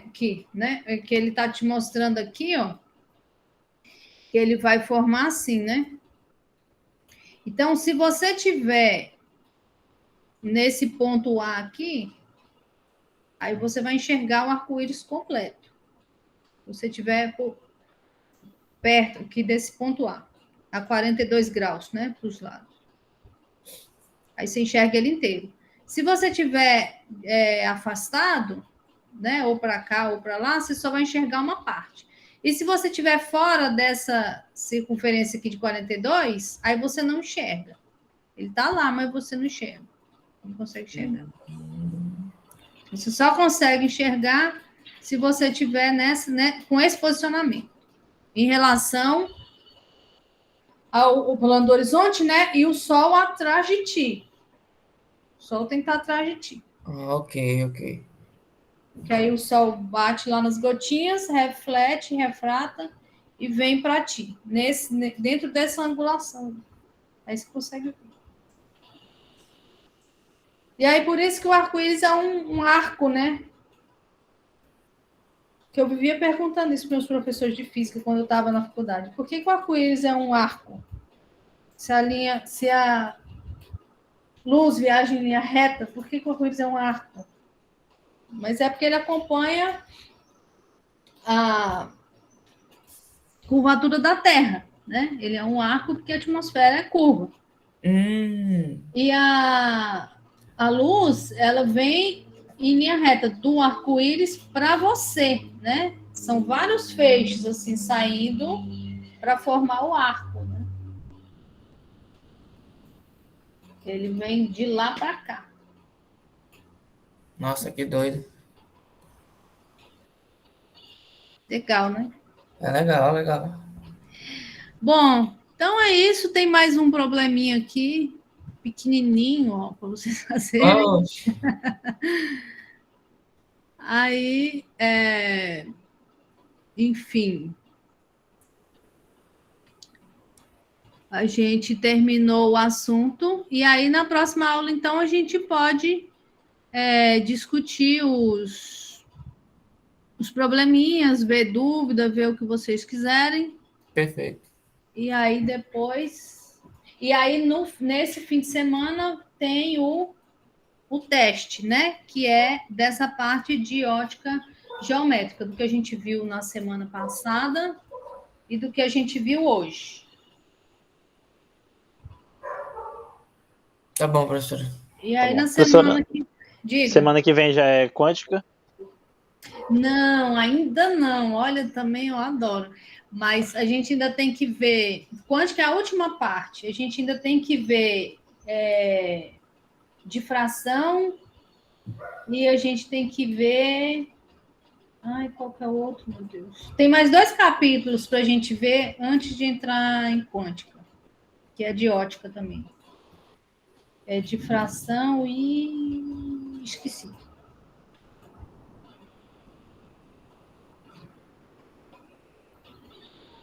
Speaker 1: Aqui, né? É que ele tá te mostrando aqui, ó. Que ele vai formar assim, né? Então, se você tiver nesse ponto A aqui, aí você vai enxergar o arco-íris completo. Se você tiver perto aqui desse ponto a 42 graus, né? Para os lados. Aí você enxerga ele inteiro. Se você tiver afastado, né? Ou para cá ou para lá, você só vai enxergar uma parte. E se você estiver fora dessa circunferência aqui de 42, aí você não enxerga. Ele está lá, mas você não enxerga. Não consegue enxergar. Você só consegue enxergar se você estiver com esse posicionamento. Em relação ao plano do horizonte, né? E o sol atrás de ti. O sol tem que estar atrás de ti.
Speaker 2: Ah, ok.
Speaker 1: Que aí o sol bate lá nas gotinhas, reflete, refrata e vem para ti. Dentro dessa angulação. Aí você consegue ver. E aí, por isso que o arco-íris é um arco, né? Que eu vivia perguntando isso para meus professores de física quando eu estava na faculdade. Por que o arco-íris é um arco? Se a luz viaja em linha reta, por que o arco-íris é um arco? Mas é porque ele acompanha a curvatura da Terra, né? Ele é um arco porque a atmosfera é curva. E a luz, ela vem em linha reta do arco-íris para você, né? São vários feixes assim saindo para formar o arco, né? Ele vem de lá para cá.
Speaker 2: Nossa, que doido.
Speaker 1: Legal, né?
Speaker 2: É legal, legal.
Speaker 1: Bom, então é isso. Tem mais um probleminha aqui, pequenininho, ó, para vocês fazerem.
Speaker 2: Oxe,
Speaker 1: Aí, enfim, a gente terminou o assunto e aí na próxima aula, então, a gente pode discutir os probleminhas, ver dúvida, ver o que vocês quiserem.
Speaker 2: perfeito.
Speaker 1: E aí depois. E aí, nesse fim de semana, tem o teste, né? Que é dessa parte de ótica geométrica, do que a gente viu na semana passada e do que a gente viu hoje.
Speaker 2: Tá bom, professora.
Speaker 1: E aí,
Speaker 4: bom.
Speaker 1: na
Speaker 4: Professora,
Speaker 1: semana que. Diga.
Speaker 4: semana que vem já é quântica?
Speaker 1: Não, ainda não. Olha, também eu adoro. Mas a gente ainda tem que ver. Quântica é a última parte. A gente ainda tem que ver difração e a gente tem que ver. Ai, qual que é o outro, meu Deus? Tem mais 2 capítulos para a gente ver antes de entrar em quântica, que é de ótica também. É difração e. Esqueci.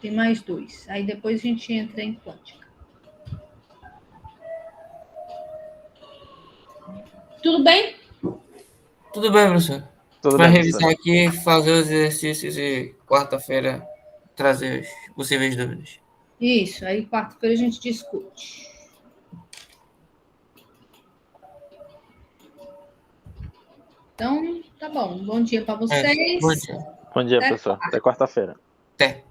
Speaker 1: Tem mais 2. Aí depois a gente entra em quântica. Tudo bem?
Speaker 2: Tudo bem, professor.
Speaker 4: Tudo
Speaker 2: Vai
Speaker 4: bem,
Speaker 2: revisar
Speaker 4: professor.
Speaker 2: aqui, fazer os exercícios e quarta-feira trazer as possíveis dúvidas.
Speaker 1: Isso. Aí quarta-feira a gente discute. Então, tá bom. Bom dia para
Speaker 2: É, bom
Speaker 1: vocês.
Speaker 2: dia.
Speaker 4: Bom dia,
Speaker 1: Até
Speaker 4: professor. Até quarta-feira.
Speaker 2: Até.